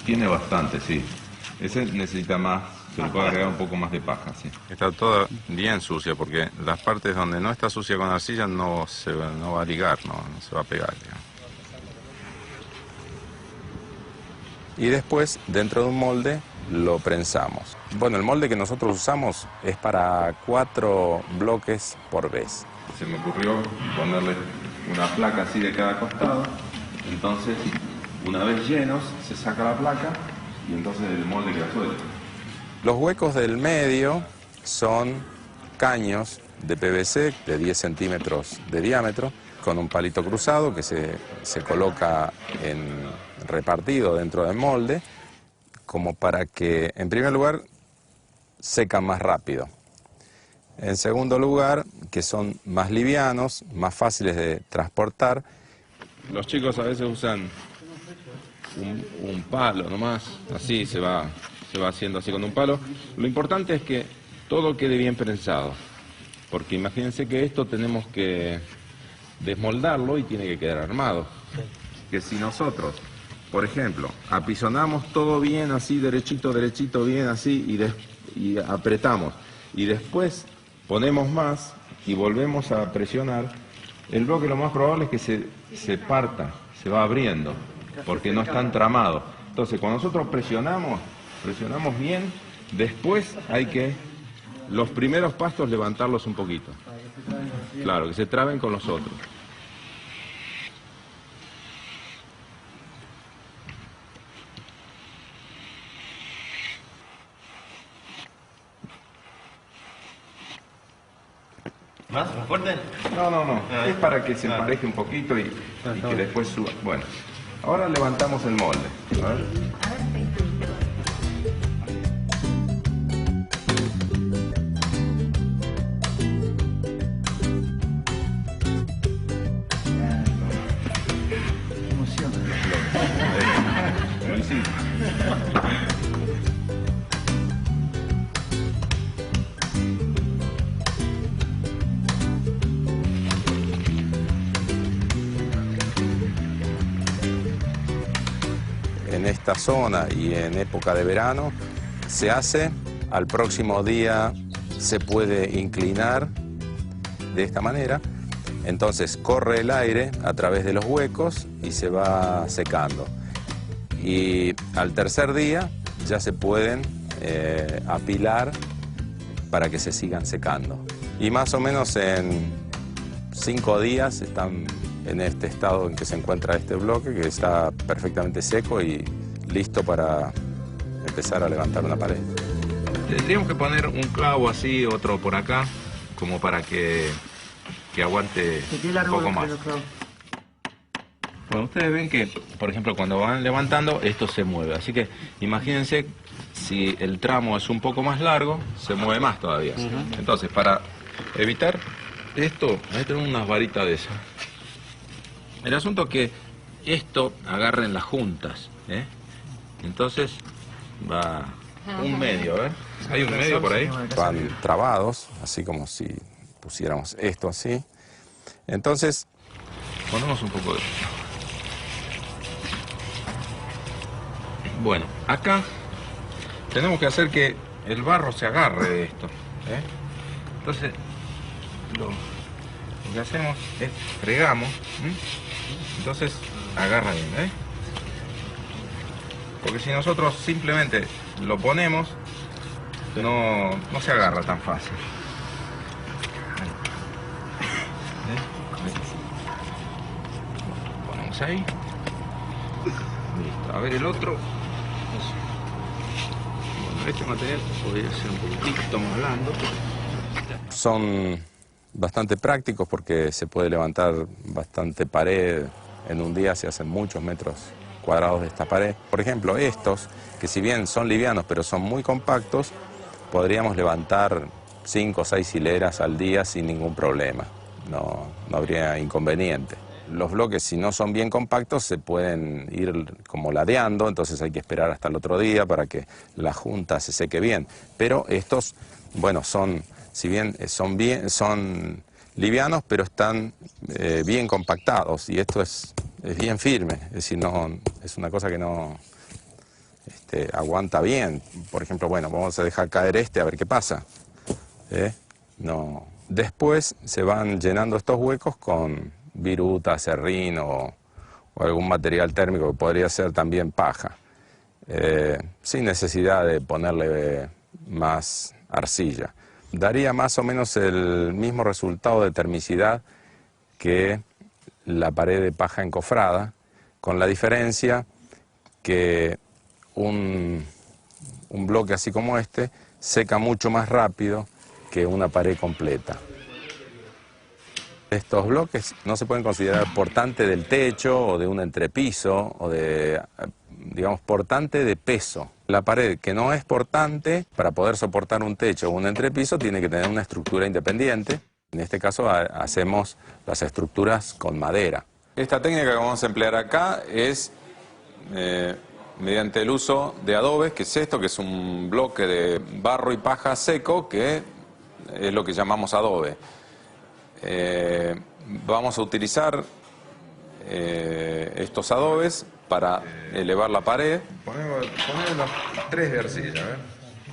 Tiene bastante, sí. Ese necesita más, se le puede agregar un poco más de paja, sí. Está toda bien sucia porque las partes donde no está sucia con arcilla no va a ligar, no se va a pegar, digamos. Y después, dentro de un molde, lo prensamos. Bueno, el molde que nosotros usamos es para 4 bloques por vez. Se me ocurrió ponerle una placa así de cada costado, entonces una vez llenos se saca la placa y entonces el molde queda suelto. Los huecos del medio son caños de PVC de 10 centímetros de diámetro con un palito cruzado que se coloca repartido dentro del molde como para que, en primer lugar, secan más rápido. En segundo lugar, que son más livianos, más fáciles de transportar. Los chicos a veces usan un palo nomás, así se va haciendo así con un palo. Lo importante es que todo quede bien prensado, porque imagínense que esto tenemos que desmoldarlo y tiene que quedar armado. Que si nosotros, por ejemplo, apisonamos todo bien así, derechito, bien así, y apretamos, y después ponemos más y volvemos a presionar, el bloque lo más probable es que se parta, se va abriendo, porque no está entramado. Entonces, cuando nosotros presionamos bien, después hay que, los primeros pastos, levantarlos un poquito. Claro, que se traben con los otros. ¿Más? ¿Más fuerte? No. Es para que se empareje un poquito y que después suba. Bueno, ahora levantamos el molde. A ver. Lo hicimos. esta zona y en época de verano se hace, al próximo día se puede inclinar de esta manera, entonces corre el aire a través de los huecos y se va secando. Y al tercer día ya se pueden apilar para que se sigan secando. Y más o menos en 5 días están en este estado en que se encuentra este bloque, que está perfectamente seco y listo para empezar a levantar una pared. Tendríamos que poner un clavo así, otro por acá, como para que aguante un poco más. Bueno, ustedes ven que, por ejemplo, cuando van levantando, esto se mueve. Así que imagínense, si el tramo es un poco más largo, se mueve más todavía. Entonces, para evitar esto, hay que tener unas varitas de esas. El asunto es que esto agarre en las juntas, ¿eh? Entonces va un medio, ¿eh? Hay un medio por ahí. Van trabados, así como si pusiéramos esto así. Entonces, ponemos un poco de... Bueno, acá tenemos que hacer que el barro se agarre de esto, ¿eh? Entonces, lo que hacemos es fregamos, ¿eh? Entonces agarra bien, ¿eh? Porque si nosotros simplemente lo ponemos, no se agarra tan fácil. Ponemos ahí. Listo. A ver el otro. Bueno, este material podría ser un poquito más blando. Son bastante prácticos porque se puede levantar bastante pared. En un día se hacen muchos metros cuadrados de esta pared. Por ejemplo, estos, que si bien son livianos pero son muy compactos, podríamos levantar 5 o 6 hileras al día sin ningún problema. No habría inconveniente. Los bloques, si no son bien compactos, se pueden ir como ladeando, entonces hay que esperar hasta el otro día para que la junta se seque bien. Pero estos, bueno, si bien son livianos, pero están bien compactados, y esto es bien firme, es decir, es una cosa que no aguanta bien. Por ejemplo, bueno, vamos a dejar caer a ver qué pasa. Después se van llenando estos huecos con viruta, serrín o algún material térmico que podría ser también paja, sin necesidad de ponerle más arcilla. Daría más o menos el mismo resultado de termicidad que la pared de paja encofrada, con la diferencia que un bloque así como este seca mucho más rápido que una pared completa. Estos bloques no se pueden considerar portante del techo o de un entrepiso o de, digamos, portante de peso. La pared que no es portante, para poder soportar un techo o un entrepiso, tiene que tener una estructura independiente. En este caso hacemos las estructuras con madera. Esta técnica que vamos a emplear acá es mediante el uso de adobes, que es esto, que es un bloque de barro y paja seco, que es lo que llamamos adobe. Vamos a utilizar estos adobes para elevar la pared. Ponemos los 3 de arcilla.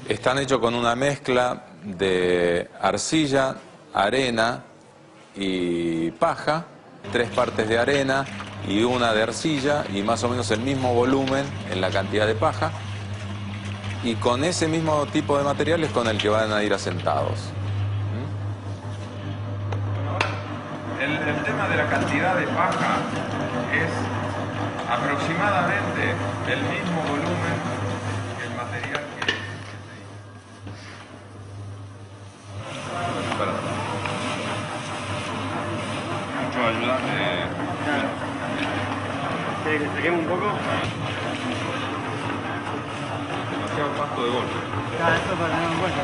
Están hechos con una mezcla de arcilla, arena y paja, 3 partes de arena y 1 de arcilla, y más o menos el mismo volumen en la cantidad de paja, y con ese mismo tipo de materiales con el que van a ir asentados. El tema de la cantidad de paja es aproximadamente el mismo volumen que el material que... Mucho ayudante. ¿Quiere que saquemos un poco? Demasiado pasto de golpe. Esto para tener en cuenta.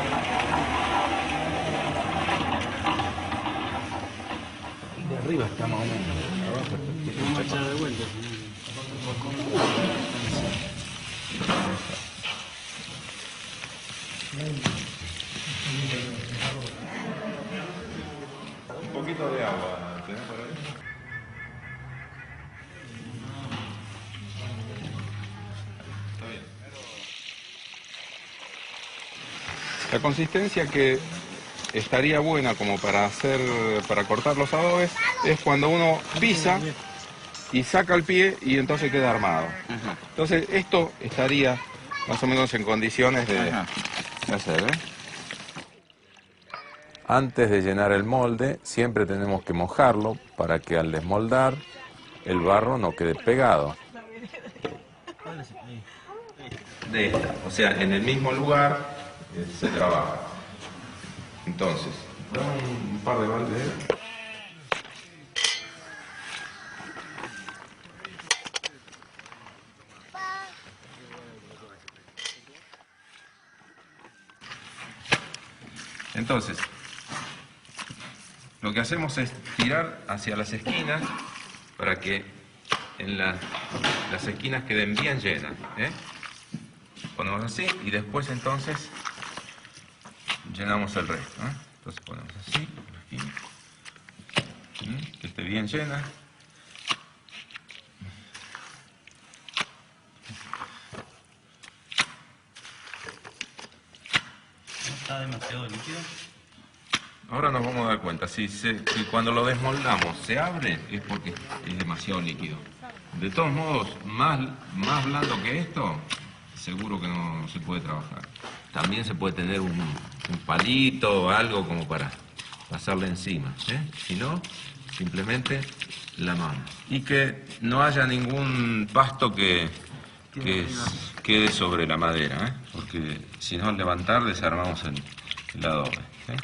De arriba está más o menos. Abajo está. Vamos a echar de vuelta. Un poquito de agua, ¿tenés por ahí? La consistencia que estaría buena como para cortar los adobes es cuando uno pisa y saca el pie y entonces queda armado. Entonces esto estaría más o menos en condiciones de hacer, ¿eh? Antes de llenar el molde siempre tenemos que mojarlo para que al desmoldar el barro no quede pegado. De esta, o sea, en el mismo lugar se trabaja. Entonces, un par de baldes. Entonces, lo que hacemos es tirar hacia las esquinas para que en las esquinas queden bien llenas, ¿eh? Ponemos así y después entonces llenamos el resto, ¿eh? Entonces ponemos así, que esté bien llena. ¿Está demasiado líquido? Ahora nos vamos a dar cuenta, si cuando lo desmoldamos se abre es porque es demasiado líquido. De todos modos, más blando que esto, seguro que no se puede trabajar. También se puede tener un palito o algo como para pasarle encima, ¿eh? Si no, simplemente la mano. Y que no haya ningún pasto que quede sobre la madera, ¿eh? Porque si no al levantar desarmamos el adobe, ¿eh?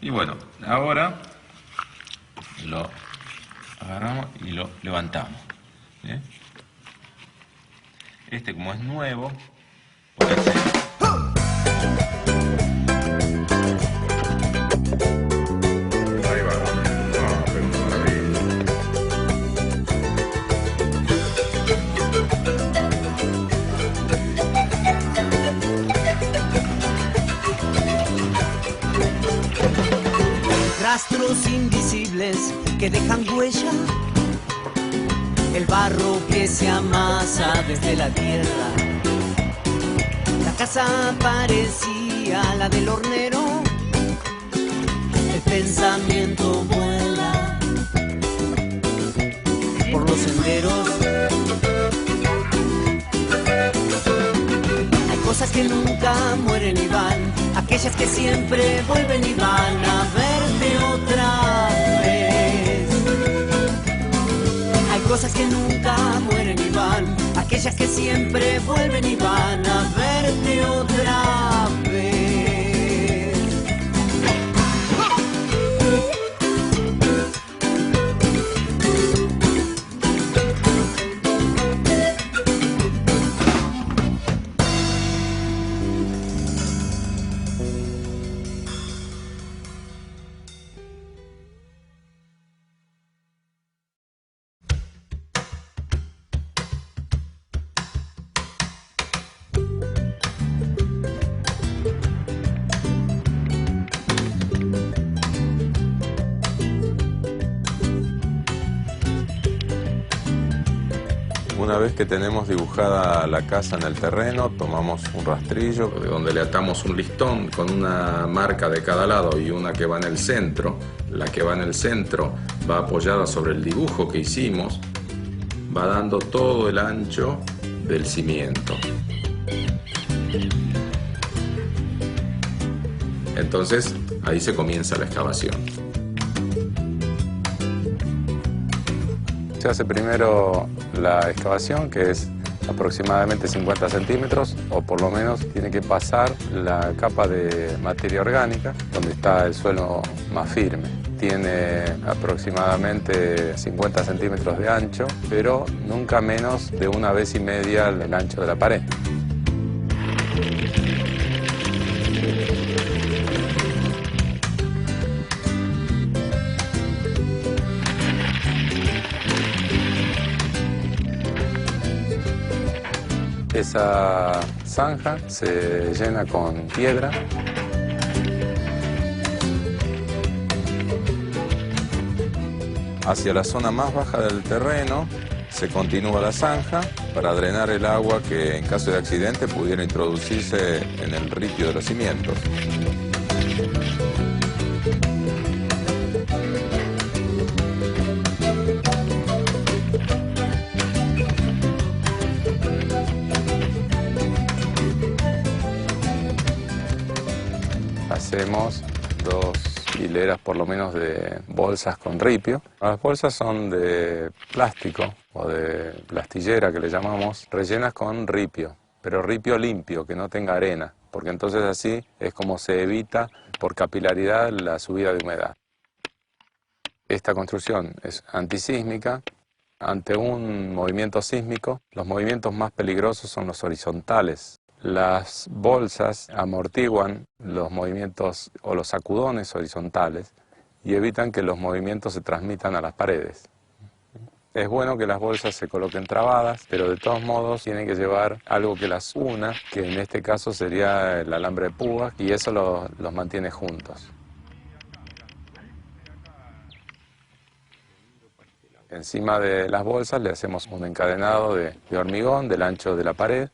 Y bueno, ahora lo agarramos y lo levantamos, ¿eh? Este como es nuevo, puede ser. Ahí va. No, pero una maravilla. Rastros invisibles que dejan huella, el barro que se amasa desde la tierra. La casa parecía la del hornero, el pensamiento vuela por los senderos. Hay cosas que nunca mueren y van, aquellas que siempre vuelven y van a verte otra vez. Hay cosas que nunca mueren y van, aquellas que siempre vuelven y van a verte otra vez. Una vez que tenemos dibujada la casa en el terreno, tomamos un rastrillo de donde le atamos un listón con una marca de cada lado y una que va en el centro. La que va en el centro va apoyada sobre el dibujo que hicimos, va dando todo el ancho del cimiento. Entonces, ahí se comienza la excavación. Se hace primero la excavación, que es aproximadamente 50 centímetros, o por lo menos tiene que pasar la capa de materia orgánica, donde está el suelo más firme. Tiene aproximadamente 50 centímetros de ancho, pero nunca menos de 1,5 veces el ancho de la pared. Esa zanja se llena con piedra. Hacia la zona más baja del terreno se continúa la zanja para drenar el agua que en caso de accidente pudiera introducirse en el ripio de los cimientos. Hacemos 2 hileras por lo menos de bolsas con ripio. Las bolsas son de plástico o de plastillera que le llamamos, rellenas con ripio, pero ripio limpio, que no tenga arena, porque entonces así es como se evita por capilaridad la subida de humedad. Esta construcción es antisísmica. Ante un movimiento sísmico, los movimientos más peligrosos son los horizontales. Las bolsas amortiguan los movimientos o los sacudones horizontales y evitan que los movimientos se transmitan a las paredes. Es bueno que las bolsas se coloquen trabadas, pero de todos modos tienen que llevar algo que las una, que en este caso sería el alambre de púas, y eso los mantiene juntos. Encima de las bolsas le hacemos un encadenado de hormigón del ancho de la pared.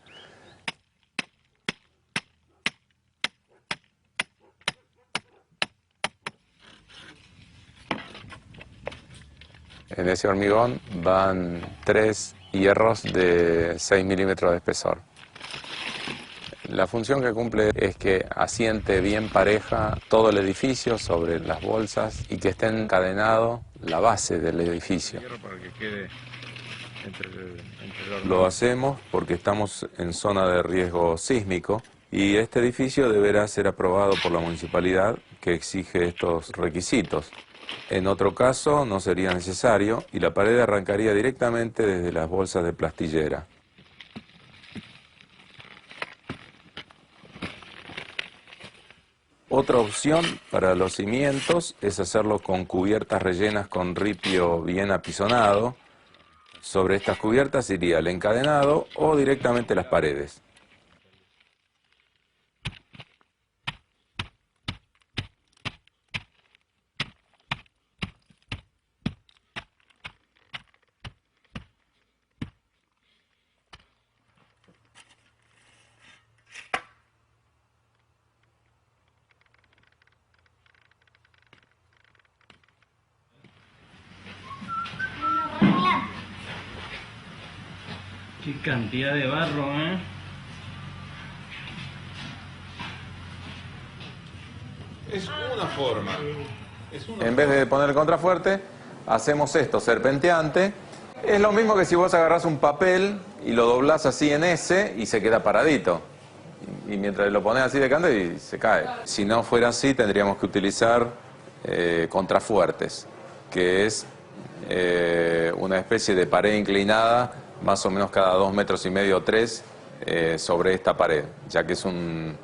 En ese hormigón van 3 hierros de 6 milímetros de espesor. La función que cumple es que asiente bien pareja todo el edificio sobre las bolsas y que esté encadenado la base del edificio. Lo hacemos porque estamos en zona de riesgo sísmico y este edificio deberá ser aprobado por la municipalidad que exige estos requisitos. En otro caso no sería necesario y la pared arrancaría directamente desde las bolsas de plastillera. Otra opción para los cimientos es hacerlo con cubiertas rellenas con ripio bien apisonado. Sobre estas cubiertas iría el encadenado o directamente las paredes. Qué cantidad de barro, ¿eh? Es una forma. En vez de poner el contrafuerte, hacemos esto serpenteante. Es lo mismo que si vos agarrás un papel y lo doblás así en S y se queda paradito. Y mientras lo pones así de canto y se cae. Si no fuera así, tendríamos que utilizar contrafuertes, que es una especie de pared inclinada más o menos cada 2,5 metros o 3 sobre esta pared, ya que es un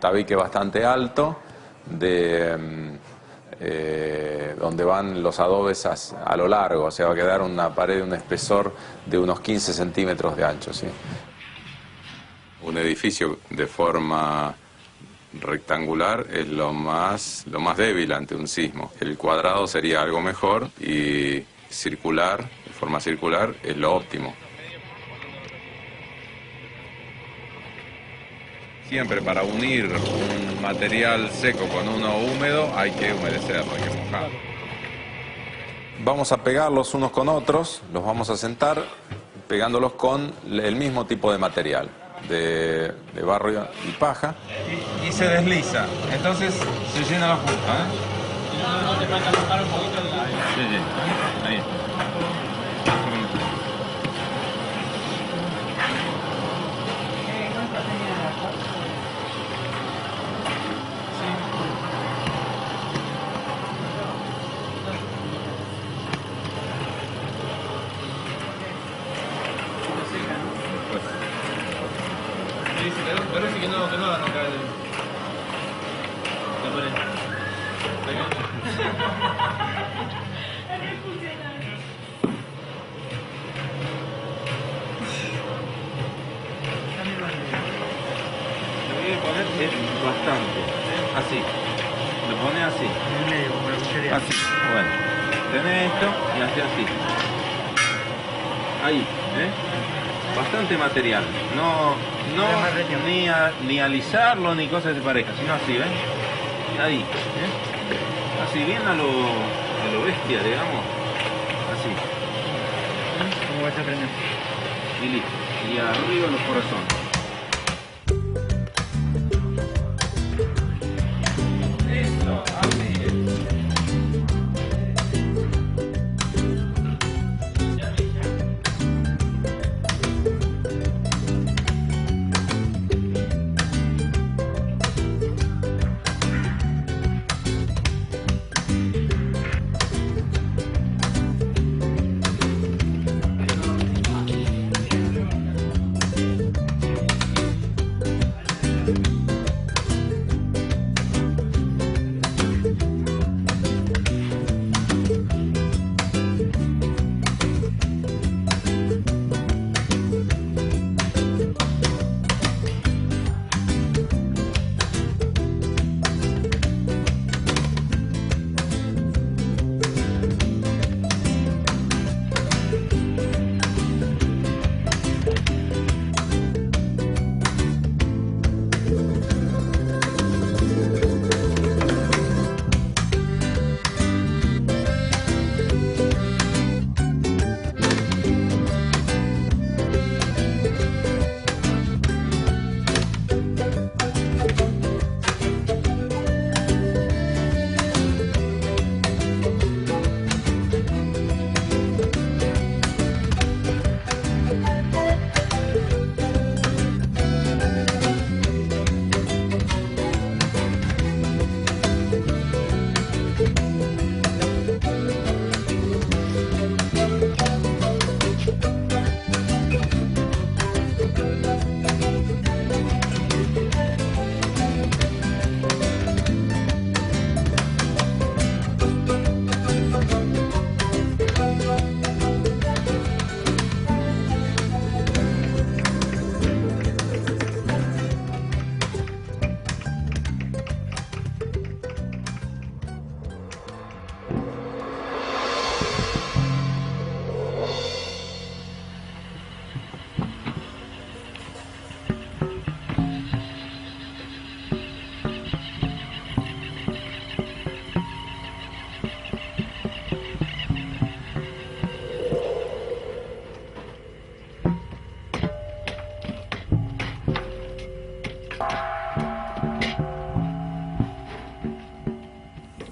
tabique bastante alto donde van los adobes a lo largo, o sea, va a quedar una pared de un espesor de unos 15 centímetros de ancho, ¿sí? Un edificio de forma rectangular es lo más débil ante un sismo. El cuadrado sería algo mejor y circular, de forma circular, es lo óptimo. Siempre para unir un material seco con uno húmedo hay que humedecerlo, hay que mojarlo. Vamos a pegarlos unos con otros, los vamos a sentar pegándolos con el mismo tipo de material, de barro y paja. Y se desliza, entonces se llena la punta, No te falta tocar un poquito el labio. Sí, ahí. Parece que no van a caer. Lo que voy a poner es bastante. Así. Lo pones así. En el medio, como la cucharilla. Así. Bueno. Tenés esto y haces así. Ahí, bastante material. No ni alisarlo ni cosas de pareja, sino así, ¿ven? Ahí, así bien a lo bestia, digamos. Así. ¿Cómo vas a aprender? Y listo. Y arriba los corazones. Eso, así es.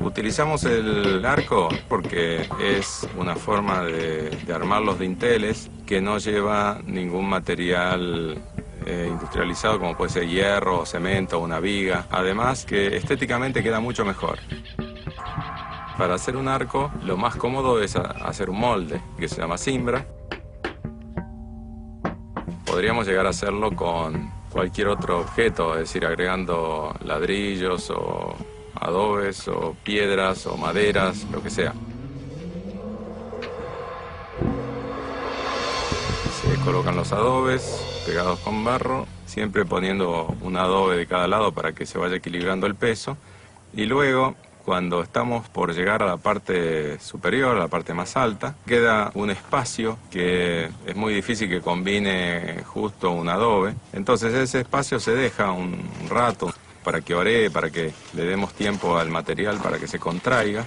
Utilizamos el arco porque es una forma de armar los dinteles que no lleva ningún material industrializado como puede ser hierro, cemento o una viga. Además que estéticamente queda mucho mejor. Para hacer un arco lo más cómodo es hacer un molde que se llama cimbra. Podríamos llegar a hacerlo con cualquier otro objeto, es decir, agregando ladrillos o adobes o piedras o maderas, lo que sea. Se colocan los adobes pegados con barro, siempre poniendo un adobe de cada lado para que se vaya equilibrando el peso. Y luego, cuando estamos por llegar a la parte superior, a la parte más alta, queda un espacio que es muy difícil que combine justo un adobe. Entonces ese espacio se deja un rato para que oree, para que le demos tiempo al material para que se contraiga.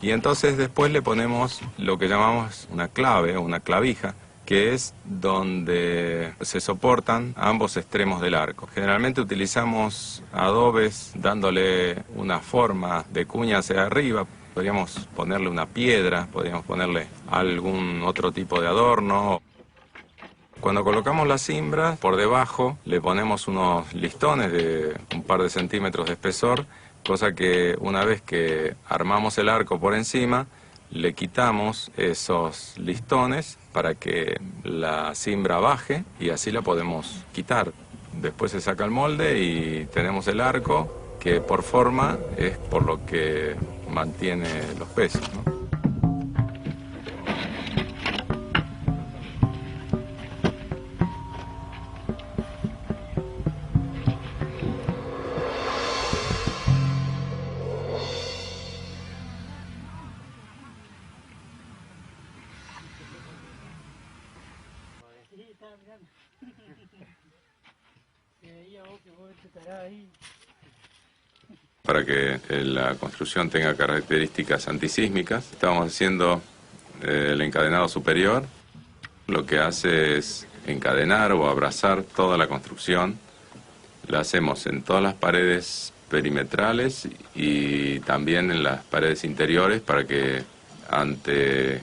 Y entonces después le ponemos lo que llamamos una clave o una clavija, que es donde se soportan ambos extremos del arco. Generalmente utilizamos adobes dándole una forma de cuña hacia arriba. Podríamos ponerle una piedra, podríamos ponerle algún otro tipo de adorno. Cuando colocamos la cimbra, por debajo le ponemos unos listones de un par de centímetros de espesor, cosa que una vez que armamos el arco por encima, le quitamos esos listones para que la cimbra baje y así la podemos quitar. Después se saca el molde y tenemos el arco, que por forma es por lo que mantiene los pesos, ¿no? Para que la construcción tenga características antisísmicas, estamos haciendo el encadenado superior. Lo que hace es encadenar o abrazar toda la construcción. La hacemos en todas las paredes perimetrales y también en las paredes interiores para que ante